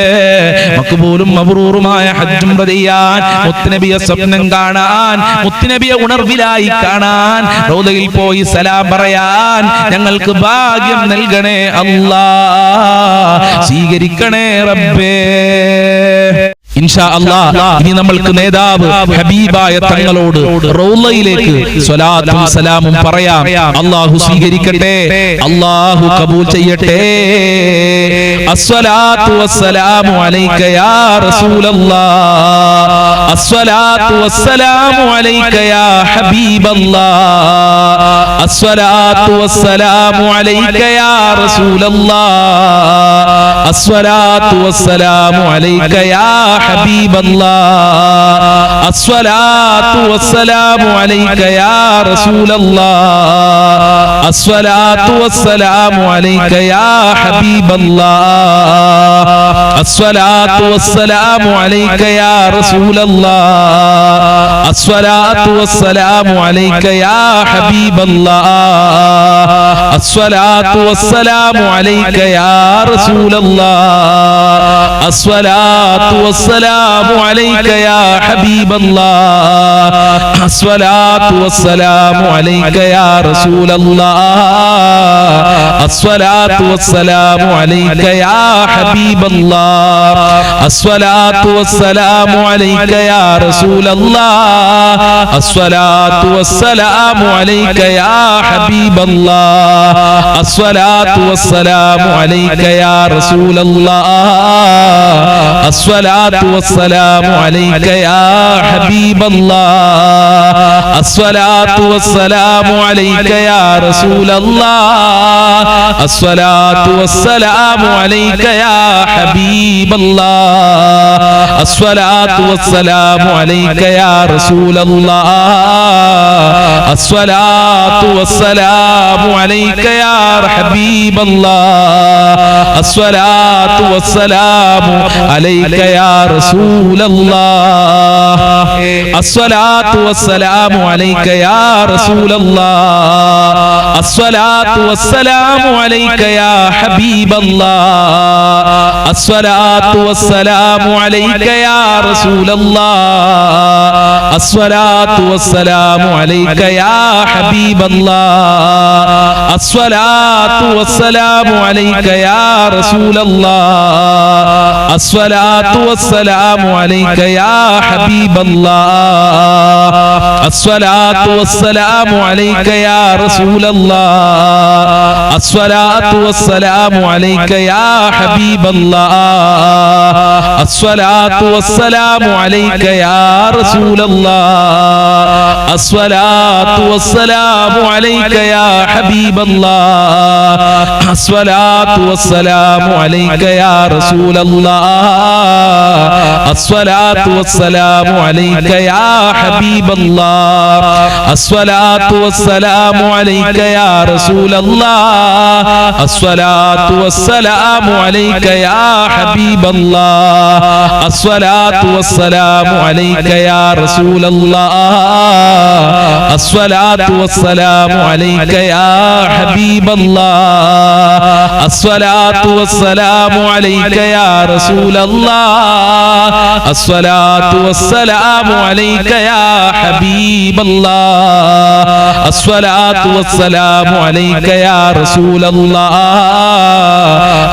മഖ്ബൂലും മബ്റൂറുമായ ഹജ്ജ് ഉംറ ചെയ്യാൻ, മുത്തുനബിയെ സ്വപ്നം കാണാൻ, മുത്തുനബിയെ ഉണർവിലായി കാണാൻ, റൗദയിൽ പോയി സലാം പറയാൻ ഞങ്ങൾക്ക് ഭാഗ്യം നൽകണേ അല്ലാഹ്, സ്വീകരിക്കണേ റബ്ബേ. ഇൻഷാ അല്ലാഹ് ഇനി നമ്മൾക്ക് നേതാവ് ഹബീബായ തങ്ങളോട് റൗളയിലേക്ക് സ്വലാത്തും സലാമും പറയാം. അല്ലാഹു സ്വീകരിക്കട്ടെ, അല്ലാഹു കബൂൽ ചെയ്യട്ടെ. അസ്സലാത്തു വസ്സലാമു അലൈക യാ റസൂലല്ലാഹ്, അസ്സലാത്തു വസ്സലാമു അലൈക യാ ഹബീബല്ലാഹ്, അസ്സലാത്തു വസ്സലാമു അലൈക യാ റസൂലല്ലാഹ്, അസ്സലാത്തു വസ്സലാമു അലൈക യാ حبيب الله، الصلاة والسلام عليك يا رسول الله، الصلاة والسلام عليك يا حبيب الله، الصلاة والسلام عليك يا رسول الله، الصلاة والسلام عليك يا حبيب الله، الصلاة والسلام عليك يا رسول الله، الصلاة والسلام عليك يا حبيب الله، الصلاة والسلام عليك يا رسول الله، الصلاة والسلام عليك يا حبيب الله، الصلاة والسلام عليك يا رسول الله، الصلاة والسلام عليك يا حبيب الله، الصلاة والسلام عليك يا رسول الله، الصلاة വസ്സലാമു അലൈക യാ ഹബീബല്ലാഹ് അസ്സലാത്തു വസ്സലാമു അലൈക യാ റസൂലല്ലാഹ് അസ്സലാത്തു വസ്സലാമു അലൈക യാ ഹബീബല്ലാഹ് അസ്സലാത്തു വസ്സലാമു അലൈക യാ റസൂലല്ലാഹ് അസ്സലാത്തു വസ്സലാമു അലൈക യാ ഹബീബല്ലാഹ് അസ്സലാത്തു വസ്സലാമു അലൈക യാ റസൂലല്ലാഹ് അസ്സലാത്തു വസ്സലാമു അലൈക യാ റസൂലല്ലാഹ് അസ്സലാത്തു വസ്സലാമു അലൈക യാ ഹബീബല്ലാഹ് അസ്സലാത്തു വസ്സലാമു അലൈക യാ റസൂലല്ലാഹ് അസ്സലാത്തു വസ്സലാമു അലൈക യാ ഹബീബല്ലാഹ് അസ്സലാത്തു വസ്സലാമു അലൈക യാ റസൂലല്ലാഹ് അസ്സലാത്തു വസ്സലാമു അലൈക യാ ഹബീബല്ലാഹ് അസ്സലാത്തു വസ്സലാമു അലൈക യാ റസൂലല്ലാഹ് അസ്സലാത്തു വസ്സലാമു അലൈക യാ ഹബീബല്ലാഹ് അസ്സലാത്തു വസ്സലാമു അലൈക യാ റസൂലല്ലാഹ് അസ്സലാത്തു വസ്സലാമു അലൈക യാ ഹബീബല്ലാഹ് അസ്സലാത്തു വസ്സലാമു അലൈക യാ റസൂലല്ലാഹ് അസ്സലാത്തു വസ്സലാമു അലൈക യാ ഹബീബല്ലാഹ് അസ്സലാത്തു വസ്സലാമു അലൈക യാ റസൂലല്ലാഹ് അസ്സലാത്തു വസ്സലാമു അലൈക യാ ഹബീബല്ലാഹ് അസ്സലാത്തു വസ്സലാമു അലൈക യാ റസൂലല്ലാഹ് അസ്സലാത്തു വസ്സലാമു അലൈക യാ ഹബീബല്ലാഹ് അസ്സലാത്തു വസ്സലാമു അലൈക യാ റസൂലല്ലാഹ് അസ്സലാത്തു വസ്സലാമു അലൈക യാ ഹബീബല്ലാഹ് അസ്സലാത്തു വസ്സലാമു അലൈക യാ റസൂലല്ലാഹ്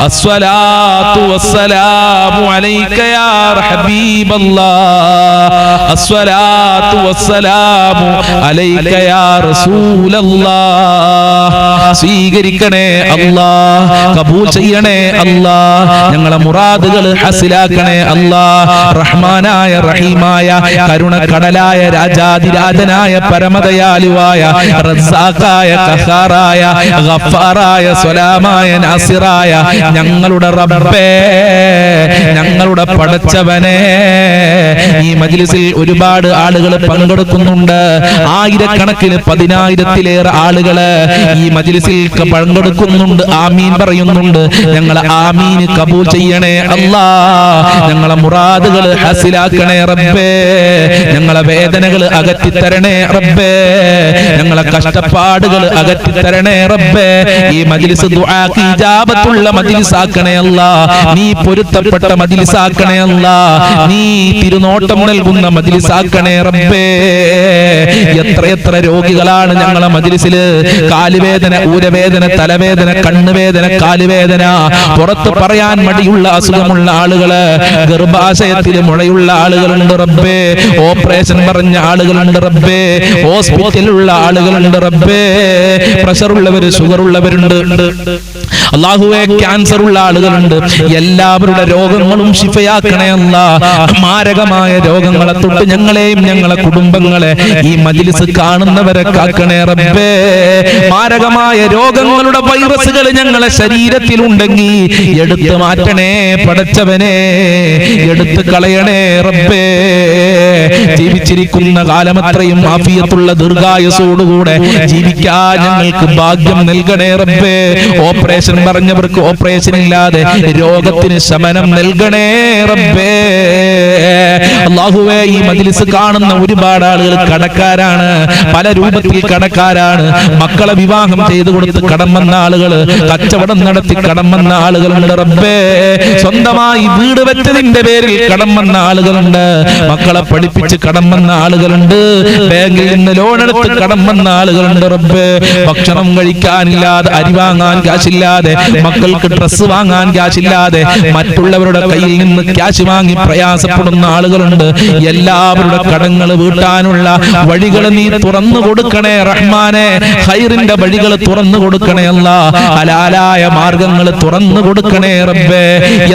അസ്സലാത്തു വസ്സലാമു അലൈക യാ ഹബീബല്ലാഹ് അസ്സലാത്തു വസ്സലാമു അലൈക യാ റസൂലല്ലാഹ് സ്വീകരിക്കണേ അല്ലാഹ്, കബൂൽ ചെയ്യണേ അല്ലാഹ്, ഞങ്ങളെ മുറാദുകൾ ഹസിലാക്കണേ അല്ലാഹ്. റഹ്മാനായ റഹീമായ കരുണക്കടലായ രാജാതിരാജനായ പരമദയാലുവായ റസ്സാഖായ ഖഹാറായ ഗഫാറായ സ്വലാമായ നാസിറായ ഞങ്ങളുടെ റബ്ബേ, ഞങ്ങളുടെ പടച്ചവനെ, ഈ മജ്ലിസിൽ ഒരുപാട് ആളുകൾ പങ്കെടുക്കുന്നുണ്ട്. ആയിരക്കണക്കിന് 10,000-ത്തിലേറെ ആളുകള് ഈ മജ്ലിസിൽ പങ്കെടുക്കുന്നുണ്ട്, ആമീൻ പറയുന്നുണ്ട്. ഞങ്ങളെ ആമീൻ കബൂൽ ചെയ്യണേ അല്ലാഹ്. ഞങ്ങളെ മുറാദുകൾ ഹസിലാക്കണേ റബ്ബേ. ഞങ്ങളെ വേദനകൾ അകറ്റിത്തരണേ റബ്ബേ. ഞങ്ങളെ കഷ്ടപ്പാടുകൾ അകറ്റിത്തരണേ റബ്ബേ. ഈ മജ്ലിസ് ദുആക്ക് ഇജാബത്തുള്ള മജ്ലിസാക്കണേ അല്ലാഹ്. നീ പൊരുത്തപ്പെട്ട മജ്ലിസാക്കണേ അല്ലാഹ്. നീ തിരുനോട്ടം നൽകുന്ന മജ്ലിസാക്കണേ റബ്ബേ. എത്രയെത്ര രോഗികളാണ് ഞങ്ങളെ മജ്ലിസില്. കാലുവേദന, ഊരവേദന, തലവേദന, കണ്ണുവേദന, കാലുവേദന, പുറത്ത് പറയാൻ മടിയുള്ള അസുഖമുള്ള ആളുകള്, ഗർഭാശയത്തിൽ മുഴയുള്ള ആളുകളുണ്ട് റബ്ബേ, ഓപ്പറേഷൻ പറഞ്ഞ ആളുകളുണ്ട് റബ്ബേ, ഹോസ്പിറ്റലിലുള്ള ആളുകളുണ്ട് റബ്ബേ, പ്രഷർ ഉള്ളവര്, ഷുഗർ ഉള്ളവരുണ്ട് അല്ലാഹുവേ, ക്യാൻസർ ഉള്ള ആളുകളുണ്ട്. എല്ലാവരുടെ രോഗങ്ങളും ശിഫയാക്കണേ അല്ലാഹ്. മാരകമായ രോഗങ്ങളെ തൊട്ട് ഞങ്ങളെയും ഞങ്ങളെ കുടുംബങ്ങളെ, ഈ മജ്ലിസ് കാണുന്നവരെ കാക്കണേ റബ്ബേ. മാരകമായ രോഗങ്ങളുടെ വൈറസുകൾ ഞങ്ങളെ ശരീരത്തിലുണ്ടെങ്കിൽ എടുത്തു മാറ്റണേ പടച്ചവനെ, എടുത്തു കളയണേ റബ്ബേ. ജീവിച്ചിരിക്കുന്ന കാലമത്രയും ആഫിയത്തുള്ള ദീർഘായുസ്സോടുകൂടെ ജീവിക്കാൻ ഞങ്ങൾക്ക് ഭാഗ്യം നൽകണേ റബ്ബേ. ഓപ്പറേഷൻ പറഞ്ഞവർക്ക് ഓപ്പറേഷൻ ഇല്ലാതെ രോഗത്തിന് ശമനം നൽകണേ റബ്ബേ. അല്ലാഹുവേ, ഈ മജ്ലിസ് കാണുന്ന ഒരുപാട് ആളുകൾ കടക്കാരാണ്, പല രൂപത്തിൽ കടക്കാരാണ്. മക്കളെ വിവാഹം ചെയ്തു കൊടുത്ത് കടം വന്ന ആളുകൾ, കച്ചവടം നടത്തി കടം വന്ന ആളുകളുണ്ട് റബ്ബേ. സ്വന്തമായി വീട് വെച്ചതിന്റെ പേരിൽ കടം വന്ന ആളുകളുണ്ട്, മക്കളെ പഠിപ്പിച്ച് കടം വന്ന ആളുകളുണ്ട്, ബാങ്കിൽ നിന്ന് ലോൺ എടുത്ത് കടം വന്ന ആളുകളുണ്ട് റബ്ബേ. ഭക്ഷണം കഴിക്കാനില്ലാതെ, അരി വാങ്ങാൻ കാശില്ലാതെ, മക്കൾക്ക് ഡ്രസ്സ് വാങ്ങാൻ ക്യാഷ് ഇല്ലാതെ മറ്റുള്ളവരുടെ കയ്യിൽ നിന്ന് ക്യാഷ് വാങ്ങി പ്രയാസപ്പെടുന്ന ആളുകളുണ്ട്. എല്ലാവരുടെ കടങ്ങൾ വീട്ടാനുള്ള വഴികൾ നീ തുറന്നു കൊടുക്കണേ റഹ്മാനെ. ഖൈറിന്റെ വഴികൾ തുറന്നു കൊടുക്കണേ അല്ലാഹ്. ഹലാലായ മാർഗങ്ങൾ തുറന്നു കൊടുക്കണേ റബ്ബേ.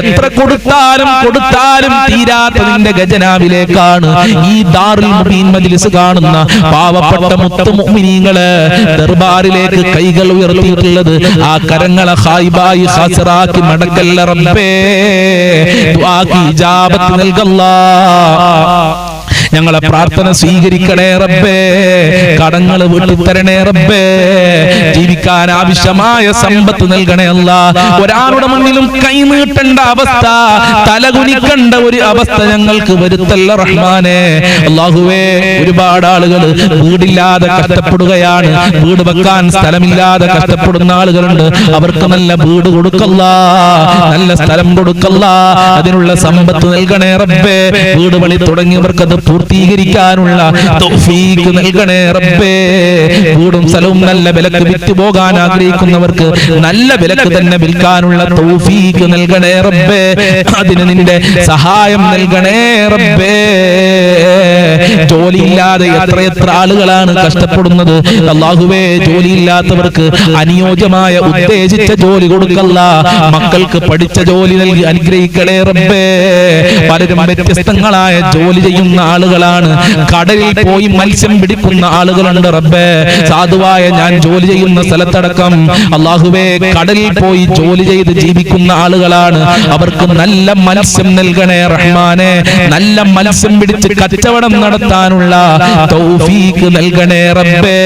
എത്ര കൊടുത്താലും തീരാത്ത നിന്റെ ഖജനാവിലേക്കാണ് ഈ ദാറുൽ മുബീൻ മജ്ലിസ് കാണുന്ന പാവപ്പെട്ട മുത്തു മുഅ്മിനീങ്ങളെ ദർബാറിലേക്ക് കൈകൾ ഉയർത്തിയിട്ടുള്ളത്. ആ കരങ്ങളെ ഖായിബായി ഖാസിറാക്കി മടക്കല്ല റബ്ബേ. ദുആക്ക് ഇജാബത്ത് നൽകല്ലാഹ്. ഞങ്ങളെ പ്രാർത്ഥന സ്വീകരിക്കണേ റബ്ബേ. കടങ്ങൾ വീട്ടിത്തരണേ റബ്ബേ. ജീവിക്കാൻ ആവശ്യമായ സമ്പത്ത് നൽകണേ അല്ലാഹ്. ഒരാളുടെ മുന്നിലും കൈ നീട്ടേണ്ട അവസ്ഥ, തലകുനിക്കേണ്ട ഒരു അവസ്ഥ ഞങ്ങൾക്ക് വരുത്തല്ല റഹ്മാനെ. അല്ലാഹുവേ, ഒരുപാട് ആളുകൾ വീടില്ലാതെ കഷ്ടപ്പെടുകയാണ്. വീട് വെക്കാൻ സ്ഥലമില്ലാതെ കഷ്ടപ്പെടുന്ന ആളുകളുണ്ട്. അവർക്ക് നല്ല വീട് കൊടുക്കല്ലാ, നല്ല സ്ഥലം കൊടുക്കല്ലാ. അതിനുള്ള സമ്പത്ത് നൽകണേ റബ്ബേ. വീട് പണി തുടങ്ങിയവർക്ക് അത് പൂർത്തീകരിക്കാനുള്ള തൗഫീഖ് നൽകണേ റബ്ബേ. വീടും സ്ഥലവും നല്ല വിലക്ക് വിറ്റ് പോകാൻ ആഗ്രഹിക്കുന്നവർക്ക് നല്ല വിലക്ക് തന്നെ വിൽക്കാനുള്ള തൗഫീഖ് നൽകണേ റബ്ബേ. അതിന് നിന്റെ സഹായം നൽകണേ റബ്ബേ. ജോലിയില്ലാതെ എത്ര ആളുകളാണ് കഷ്ടപ്പെടുന്നത്. അല്ലാഹുവേ, ജോലിയില്ലാത്തവർക്ക് അനുയോജ്യമായ ഉദ്ദേശിച്ച ജോലി കൊടുക്കല്ല. മക്കൾക്ക് പഠിച്ച ജോലി നൽകി അനുഗ്രഹിക്കണേ റബ്ബേ. പലരും വ്യത്യസ്തങ്ങളായ ജോലി ചെയ്യുന്ന ആളുകളാണ്. കടലിൽ പോയി മത്സ്യം പിടിക്കുന്ന ആളുകളുണ്ട് റബ്ബേ. സാധുവായ ഞാൻ ജോലി ചെയ്യുന്ന സ്ഥലത്തടക്കം അല്ലാഹുവേ കടലിൽ പോയി ജോലി ചെയ്ത് ജീവിക്കുന്ന ആളുകളാണ്. അവർക്ക് നല്ല മത്സ്യം നൽകണേ റഹ്മാനെ. നല്ല മത്സ്യം പിടിച്ച് കച്ചവടം നടത്താനുള്ള തൗഫീഖ് നൽകണേ റബ്ബേ.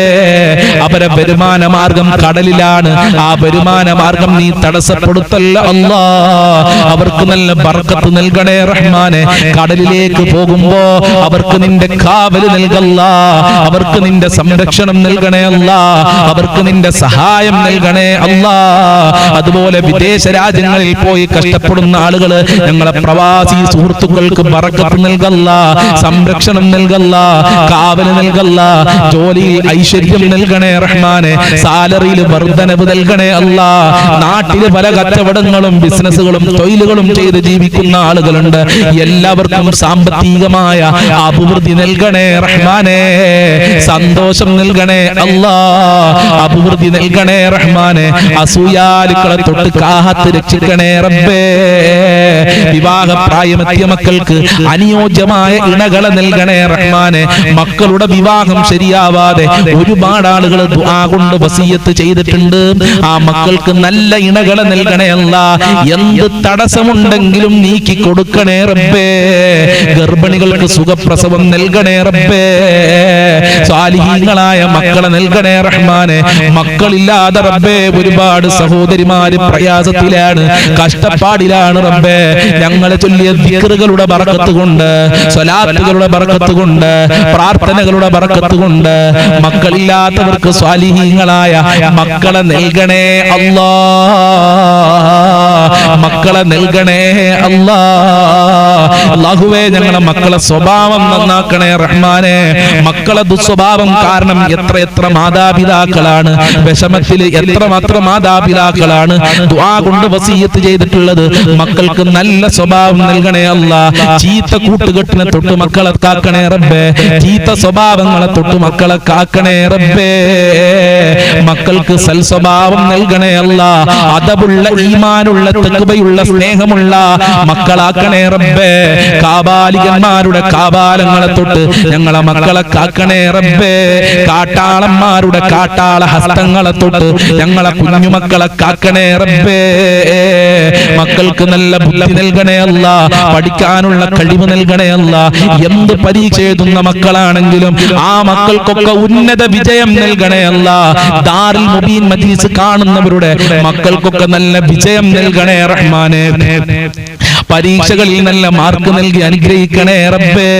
അവരെ വരുമാന മാർഗം കടലിലാണ്. ആ വരുമാന മാർഗം നീ തടസ്സപ്പെടുത്തല്ല അല്ലാഹ്. അവർക്ക് നല്ല ബർക്കത്ത് നൽകണേ റഹ്മാനെ. കടലിലേക്ക് പോകുമ്പോ അവർക്ക് നിന്റെ കാവല് നൽകല്ല. അവർക്ക് നിന്റെ സംരക്ഷണം നൽകണേ അല്ലാ. അവർക്ക് നിന്റെ സഹായം നൽകണേ അല്ലാ. അതുപോലെ വിദേശ രാജ്യങ്ങളിൽ പോയി കഷ്ടപ്പെടുന്ന ആളുകൾ, ഞങ്ങളെ പ്രവാസി സുഹൃത്തുക്കൾക്ക് ബർക്കത്ത് നൽകല്ല, സംരക്ഷണം നൽകല്ല, കാവല് നൽകല്ല. ജോലിയിൽ ഐശ്വര്യം നൽകണേ റഹ്മാനെ. സാലറിയിൽ വർധനവ് നൽകണേ അല്ലാ. നാട്ടില് പല കച്ചവടങ്ങളും ബിസിനസ്സുകളും തൊഴിലുകളും ചെയ്ത് ജീവിക്കുന്ന ആളുകളുണ്ട്. എല്ലാവർക്കും സാമ്പത്തികമായ അഭിവൃദ്ധി നൽകണേ റഹ്മാനെ. സന്തോഷം നൽകണേ അല്ലാ. അഭിവൃദ്ധി നൽകണേ റഹ്മാനെ. അസൂയാലുക്കളെ തൊട്ട് കാഹത്ത് രക്ഷിക്കണേ റബ്ബേ. വിവാഹപ്രായമെത്തിയ മക്കൾക്ക് അനുയോജ്യമായ ഇണകളെ നൽകണേ റഹ്മാനെ. മക്കളുടെ വിവാഹം ശരിയാവാതെ ഒരുപാട് ആളുകൾ ദുആ കൊണ്ട് വസിയത്ത് ചെയ്തിട്ടുണ്ട്. ആ മക്കൾക്ക് നല്ല ഇണകളെ നൽകണേ അല്ലാ. എന്ത് തടസ്സമുണ്ടെങ്കിലും നീക്കി കൊടുക്കണേ റബ്ബേ. ഗർഭിണികൾക്ക് സുഖപ്രസവം നൽകണേ റബ്ബേ. സ്വാലിഹീങ്ങളായ മക്കളെ നൽകണേ റഹ്മാനെ. മക്കളില്ലാതെ റബ്ബേ ഒരുപാട് സഹോദരിമാര് പ്രയാസത്തിലാണ്, കഷ്ടപ്പാടിലാണ് റബ്ബേ. ഞങ്ങളെ ചൊല്ലിയ ദിക്റുകളുടെ ബർക്കത്ത് കൊണ്ട്, സ്വലാത്തുകളുടെ ബർക്കത്ത് കൊണ്ട്, പ്രാർത്ഥനകളുടെ ബർക്കത്ത് കൊണ്ട് മക്കളില്ലാത്തവർക്ക് സ്വാലിഹീങ്ങളായ മക്കളെ നൽകണേ അല്ലാ. മക്കളെ നൽകണേ അല്ലാ. അല്ലാഹുവേ, ഞങ്ങളെ മക്കളെ സ്വഭാവം നന്നാക്കണേ റഹ്മാനെ. മക്കളെ ദുസ്വഭാവം കാരണം എത്ര മാതാപിതാക്കളാണ് വിഷമത്തിൽ, എത്രമാത്രം മാതാപിതാക്കളാണ് ദുആ കൊണ്ട് വസിയത്ത് ചെയ്തിട്ടുള്ളത്. മക്കൾക്ക് നല്ല സ്വഭാവം നൽകണേ അല്ലാ. ചീത്ത കൂട്ടുകെട്ടിനെ തൊട്ട് മക്കളെ കാക്കണേ റബ്ബേ. ചീത്ത സ്വഭാവങ്ങളെ തൊട്ട് മക്കളെ കാക്കണേ റബ്ബേ. മക്കൾക്ക് സൽസ്വഭാവം നൽകണേ അല്ലാ. അദബുള്ള, ഈമാനുള്ള, തഖ്വയുള്ള, സ്നേഹമുള്ള മക്കളാക്കണേ റബ്ബേ. കാബാലികന്മാരുടെ കാബാലങ്ങളെ തൊട്ട് ഞങ്ങളെ മക്കളെ കാക്കണേ റബ്ബേ. കാട്ടാളന്മാരുടെ കാട്ടാള ഹസ്തങ്ങളെ തൊട്ട് ഞങ്ങളെ കുഞ്ഞുമക്കളെ കാക്കണേ റബ്ബേ. മക്കൾക്ക് നല്ല ബുദ്ധി നൽകണേ അല്ലാ. പഠിക്കാനുള്ള കഴിവ് നൽകണേ അല്ലാ. എന്ത് പരീക്ഷ എഴുതുന്ന മക്കളാണെങ്കിലും ആ മക്കൾക്കൊക്കെ ഉന്നത വിജയം നൽകണേ അല്ലാ. ദാറുൽ മുബീൻ മജ്ലിസ് കാണുന്നവരുടെ മക്കൾക്കൊക്കെ നല്ല വിജയം നൽകണേ റഹ്മാനെ. പരീക്ഷകളിൽ നല്ല മാർക്ക് നൽകി അനുഗ്രഹിക്കണേ റബ്ബേ.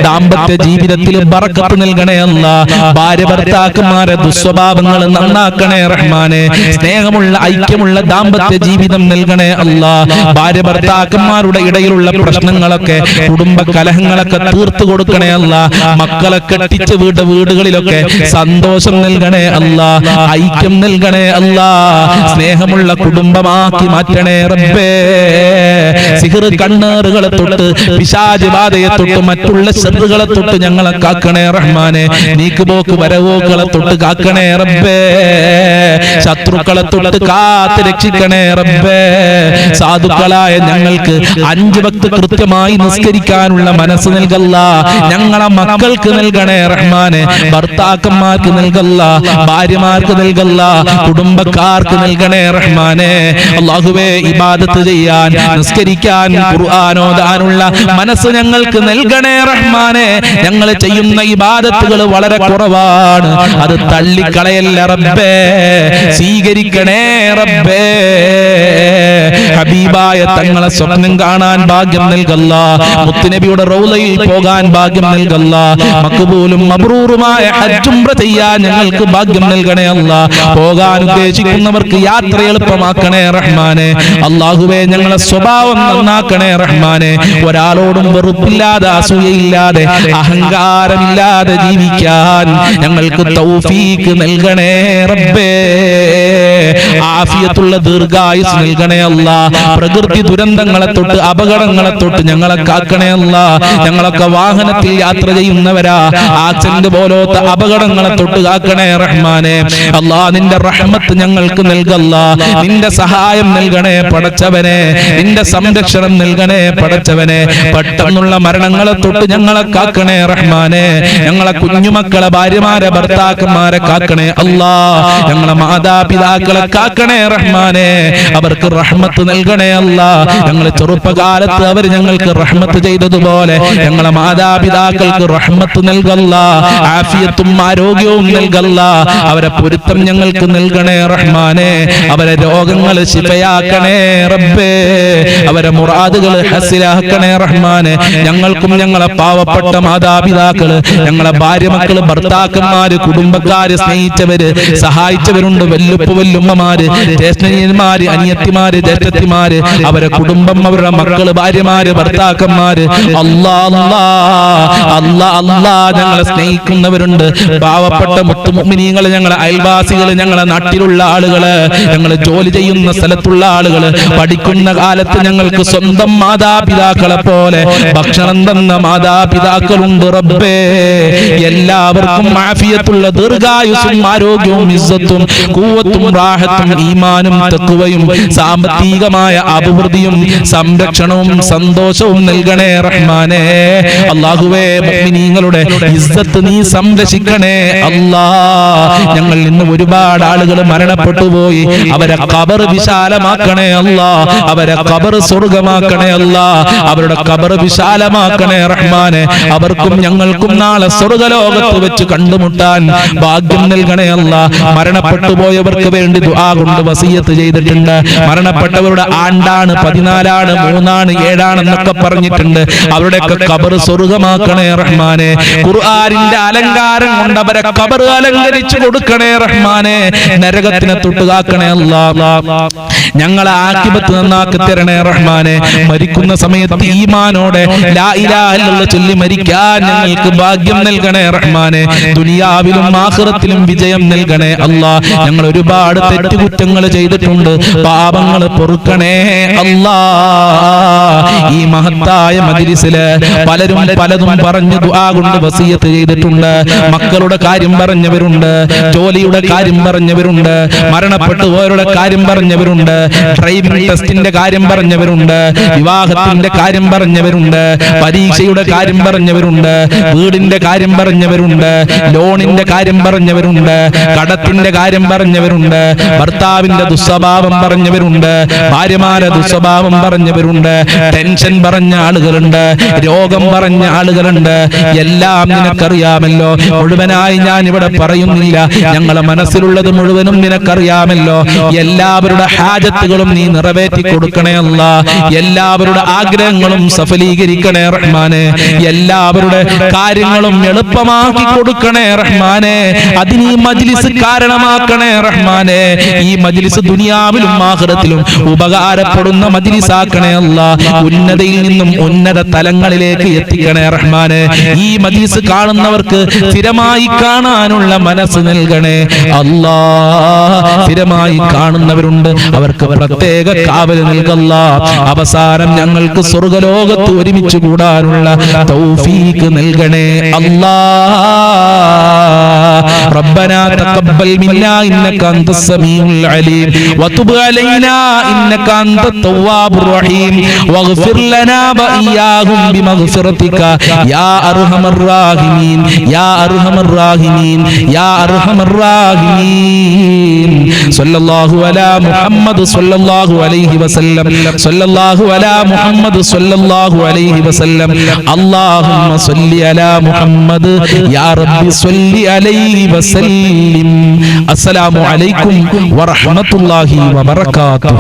ദാമ്പത്യ ജീവിതത്തിൽ ബറക്കത്ത് നൽകണേ അല്ലാ. ഭാര്യ ഭർത്താക്കന്മാരെ ദുസ്വഭാവങ്ങൾ നന്നാക്കണേ റഹ്മാനെ. സ്നേഹമുള്ള ഐക്യമുള്ള ദാമ്പത്യ ജീവിതം നൽകണേ അല്ലാ. ഭാര്യ ഭർത്താക്കന്മാരുടെ ഇടയിലുള്ള പ്രശ്നങ്ങളൊക്കെ കുടുംബ കലഹങ്ങളൊക്കെ തീർത്തു കൊടുക്കണേ അല്ലാ. മക്കളെ കെട്ടിച്ച് വീടുകളിലൊക്കെ സന്തോഷം നൽകണേ അല്ലാ. ഐക്യം നൽകണേ അല്ലാ. സ്നേഹമുള്ള കുടുംബമാക്കി മാറ്റണേ റബ്ബേ. സിഹ്ർ കണ്ണേറുകളെ തൊട്ട് പിശാച് ബാധയെ തൊട്ട് മറ്റുള്ള ശത്രുക്കളെ തൊട്ട് ഞങ്ങളെ കാക്കണേ റഹ്മാനെ. നീക്കുപോക്ക് വരവോക്കളെ തൊട്ട് കാക്കണേ റബ്ബേ. ശത്രുക്കളെ തൊട്ട് കാത്ത് രക്ഷിക്കണേ റബ്ബേ. സാധുക്കളായ ഞങ്ങൾക്ക് 5 വക്ത് കൃത്യമായി നിസ്കരിക്കാനുള്ള മനസ്സ് നൽകല്ല. ഞങ്ങളെ മക്കൾക്ക് നൽകണേ റഹ്മാനെ. ഭർത്താക്കന്മാർക്ക് നൽകല്ല, ഭാര്യമാർക്ക് നൽകല്ല, കുടുംബക്കാർക്ക് നൽകണേ റഹ്മാനെ. അല്ലാഹുവേ, ഇബാദത്ത് ചെയ്യാൻ, നിസ്കരിക്കാൻ, ഖുർആൻ ഓതാനുള്ള മനസ്സ് ഞങ്ങൾക്ക് നൽകണേ റഹ്മാനെ. ഞങ്ങൾ ചെയ്യുന്ന ഇബാദത്തുകൾ വളരെ കുറവാണ്. അത് തള്ളിക്കളയല്ല റബ്ബേ. സ്വീകരിക്കണേ റബ്ബേ. ഹബീബായ തങ്ങളെ സ്വപ്നം കാണാൻ ഭാഗ്യം നൽകല്ല. മുത്തുനബിയുടെ റൗളയിൽ പോകാൻ ഭാഗ്യം നൽകല്ല. മഖ്ബൂലും മബ്റൂറുമായ ഹജ്ജ് ഉംറ ചെയ്യാൻ ഞങ്ങൾക്ക് ഭാഗ്യം നൽകണേ അല്ലാ. പോകാൻ ഉദ്ദേശിക്കുന്നവർക്ക് യാത്ര എളുപ്പമാക്കണേ റഹ്മാനെ. അല്ലാഹുവേ, ഞങ്ങളെ സ്വഭാവം നന്നാക്കണേ റഹ്മാനെ. ഒരാളോടും വെറുപ്പില്ലാതെ, അസൂയയില്ലാതെ, അഹങ്കാരമില്ലാതെ ജീവിക്കാൻ ഞങ്ങൾക്ക് തൗഫീഖ് നൽകണേ റബ്ബേ. ആഫിയത്തുള്ള ദീർഘായുസ് നൽകണേ അല്ലാ. പ്രകൃതി ദുരന്തങ്ങളെ തൊട്ട്, അപകടങ്ങളെ തൊട്ട് ഞങ്ങളെ കാക്കണേ അല്ലാ. ഞങ്ങളൊക്കെ വാഹനത്തിൽ യാത്ര ചെയ്യുന്നവരാ. ആക്സിഡന്റ് പോലത്തെ അപകടങ്ങളെ തൊട്ട് കാക്കണേ റഹ്മാനെ. അല്ലാ, നിന്റെ റഹ്മത്ത് ഞങ്ങൾക്ക് നൽകല്ല. നിന്റെ സഹായം നൽകണേ പടച്ചവനെ. നിന്റെ സംരക്ഷണം നൽകണേ പടച്ചവനെ. പെട്ടെന്നുള്ള മരണങ്ങളെ തൊട്ട് ഞങ്ങളെ കാക്കണേ റഹ്മാനെ. ഞങ്ങളെ കുഞ്ഞുമക്കളെ, ഭാര്യമാരെ, ഭർത്താക്കന്മാരെ കാക്കണേ അല്ലാ. ഞങ്ങളെ മാതാപിതാക്കളെ കാക്കണേ റഹ്മാനെ. അവർക്ക് റഹ്മത്ത് നൽകണേ അല്ലാ. ഞങ്ങളെ ചെറുപ്പകാലത്ത് അവർ ഞങ്ങൾക്ക് റഹ്മത്ത് ചെയ്തതുപോലെ ഞങ്ങളെ മാതാപിതാക്കൾക്ക് റഹ്മത്ത് നൽകല്ല. ആഫിയത്തും ആരോഗ്യവും നൽകല്ല. അവരെ പൊരുത്തം ഞങ്ങൾക്ക് നൽകണേ റഹ്മാനെ. അവരെ രോഗങ്ങൾ ശിഫയാക്കണേ റബ്ബേ. അവരെ മുറാദുകൾ ഹസിലാക്കണേ റഹ്മാനെ. ഞങ്ങൾക്കും ഞങ്ങളെ പാവപ്പെട്ട മാതാപിതാക്കള്, ഞങ്ങളെ ഭാര്യ മക്കള്, ഭർത്താക്കന്മാര്, കുടുംബക്കാര്, സ്നേഹിച്ചവര്, സഹായിച്ചവരുണ്ട്. വല്ലുപ്പ് വല്ലുമ്മമാര്, ജ്യേഷ്ഠന്മാര്, അനിയത്തിമാര്, ജ്യേഷ്ഠത്തിമാര്, അവരെ കുടുംബം, അവരുടെ മക്കള്, ഭാര്യമാര്, ഭർത്താക്കന്മാര്. അല്ലാ അല്ലാ അല്ലാ അല്ലാ, ഞങ്ങളെ സ്നേഹിക്കുന്നവരുണ്ട്. പാവപ്പെട്ട മുത്തുമുഅ്മിനീങ്ങള്, ഞങ്ങളെ അയൽവാസികള്, ഞങ്ങളെ നാട്ടിലുള്ള ആളുകള്, ഞങ്ങള് ജോലി ചെയ്യുന്ന സ്ഥലത്തുള്ള ആളുകള്, പഠിക്കുന്ന കാലത്ത് ഞങ്ങൾക്ക് സ്വന്തം മാതാപിതാക്കളെ പോലെ ഭക്ഷണം തന്ന മാതാപിതാക്കളുണ്ട് റബ്ബേ. എല്ലാവർക്കും ആഫിയത്തുള്ള ദീർഘായുസ്സും ആരോഗ്യവും ഇസ്സത്തും ഖുവ്വത്തും റാഹത്തും ഈമാനും തഖ്വയും സാമ്പത്തികമായ അഭിവൃദ്ധിയും സംരക്ഷണവും സന്തോഷവും നൽകണേ റഹ്മാനെ. അല്ലാഹുവേ, മുഅ്മിനീങ്ങളുടെ ഇസ്സത്ത് നീ സംരക്ഷിക്കണേ അല്ലാ. ഞങ്ങൾ ഇന്ന് ഒരുപാട് ആളുകൾ മരണപ്പെട്ടു പോയി. അവരെ ഖബർ വിശാലമാക്കണേ അല്ലാ. അവരെ ഖബർ സ്വർഗ്ഗമാക്കണേ അല്ലാ. അവരുടെ ഖബർ വിശാലമാക്കണേ റഹ്മാനെ. അവർക്കും ഞങ്ങൾക്കും നാളെ സ്വർഗ്ഗലോകത്ത് വെച്ച് കണ്ടുമുട്ടാൻ ഭാഗ്യം നൽകണേ അല്ലാ. മരണപ്പെട്ടു പോയവർക്ക് വേണ്ടി ദുആ കൊണ്ട് വസിയത്ത് ചെയ്തിട്ടുണ്ട്. മരണപ്പെട്ടവരുടെ ആണ്ടാണ്, 14 3 7 എന്നൊക്കെ പറഞ്ഞിട്ടുണ്ട്. അവരുടെയൊക്കെ ഖബർ സ്വർഗ്ഗമാക്കണേ റഹ്മാനെ. ഖുർആനിന്റെ അലങ്കാരം കൊണ്ട് അവരെ ഖബർ അലങ്കരിച്ചു കൊടുക്കണേ റഹ്മാനെ. നരകത്തിനെ തൊട്ട് കാക്കണേ അല്ലാ. ഞങ്ങളെ ആഖിബത്ത് നന്നാക്കി തരണേ റഹ്മാനെ. മരിക്കുന്ന സമയത്ത് ഈമാനോടെ ലാ ഇലാഹ ഇല്ലല്ലാഹ് ചൊല്ലി മരിക്കാൻ ഞങ്ങൾക്ക് ഭാഗ്യം നൽകണേ റഹ്മാനെ. ദുനിയാവിലും ആഖിറത്തിലും വിജയം നൽകണേ അല്ലാ. ഞങ്ങൾ ഒരുപാട് തെറ്റുകുറ്റങ്ങൾ ചെയ്തിട്ടുണ്ട്. പാപങ്ങൾ പൊറുക്കണേ അല്ലാ. ഈ മഹത്തായ മജ്ലിസില് പലരും പലതും പറഞ്ഞു ദുആ കൊണ്ട് വസിയത്ത് ചെയ്തിട്ടുണ്ട്. മക്കളുടെ കാര്യം പറഞ്ഞവരുണ്ട്, ജോലിയുടെ കാര്യം പറഞ്ഞവരുണ്ട്, മരണപ്പെട്ടു പോയവരുടെ കാര്യം പറഞ്ഞവരുണ്ട്, ഡ്രൈവിംഗ് ടെസ്റ്റിന്റെ കാര്യം പറഞ്ഞവരുണ്ട്, വിവാഹത്തിന്റെ കാര്യം പറഞ്ഞവരുണ്ട്, പരീക്ഷയുടെ കാര്യം പറഞ്ഞവരുണ്ട്, വീടിന്റെ കാര്യം പറഞ്ഞവരുണ്ട്, ലോണിന്റെ കാര്യം പറഞ്ഞവരുണ്ട്, കടത്തിന്റെ കാര്യം പറഞ്ഞവരുണ്ട്, ഭർത്താവിന്റെ ദുസ്വഭാവം പറഞ്ഞവരുണ്ട്, ഭാര്യമാരെ ദുസ്വഭാവം പറഞ്ഞവരുണ്ട്, ടെൻഷൻ പറഞ്ഞ ആളുകളുണ്ട്, രോഗം പറഞ്ഞ ആളുകളുണ്ട്. എല്ലാം നിനക്കറിയാമല്ലോ. മുഴുവനായി ഞാൻ ഇവിടെ പറയുന്നില്ല, ഞങ്ങളെ മനസ്സിലുള്ളത് മുഴുവനും നിനക്കറിയാമല്ലോ. എല്ലാവരുടെ ഹാജത്തുകളും നീ നിറവേറ്റി കൊടുക്കണേ അല്ലാ. എല്ലാവരുടെ ആഗ്രഹങ്ങളും സഫലീകരിക്കണേ റഹ്മാനെ. എല്ലാവരുടെ കാര്യങ്ങളും എളുപ്പമാക്കി കൊടുക്കണേ റഹ്മാനെ. അതിന് ഈ മജ്ലിസ് കാരണമാക്കണേ റഹ്മാനെ. ഈ മജ്ലിസ് ദുനിയാവിലും ആഖിറത്തിലും ഉപകാരപ്പെടുന്ന മജ്ലിസാക്കണേ അല്ലാ. ഉന്നതയിൽ നിന്നും ഉന്നത തലങ്ങളിലേക്ക് എത്തിക്കണേ റഹ്മാനെ. ഈ മജ്ലിസ് കാണുന്നവർക്ക് സ്ഥിരമായി കാണാനുള്ള മനസ്സ് നൽകണേ അല്ലാ. സ്ഥിരമായി കാണുന്നവരുണ്ട്, അവർക്ക് പ്രത്യേക കാവൽ നൽകല്ലാ. അവസാനം ഞങ്ങൾക്ക് സ്വർഗ്ഗലോകത്ത് ഒരുമിച്ച് കൂടാനുള്ള തൗഫീഖ് നൽകണേ അല്ലാ. ربنا تقبل منا إنك أنت السميع العليم وتب علينا إنك أنت التواب الرحيم واغفر لنا وإياهم بمغفرتك يا أرحم الراحمين يا أرحم الراحمين يا أرحم الراحمين. صلى الله على محمد صلى الله عليه وسلم صلى الله على محمد صلى الله عليه وسلم. اللهم صل على محمد يا رب صل عليه وسلم. السلام عليكم ورحمة الله وبركاته.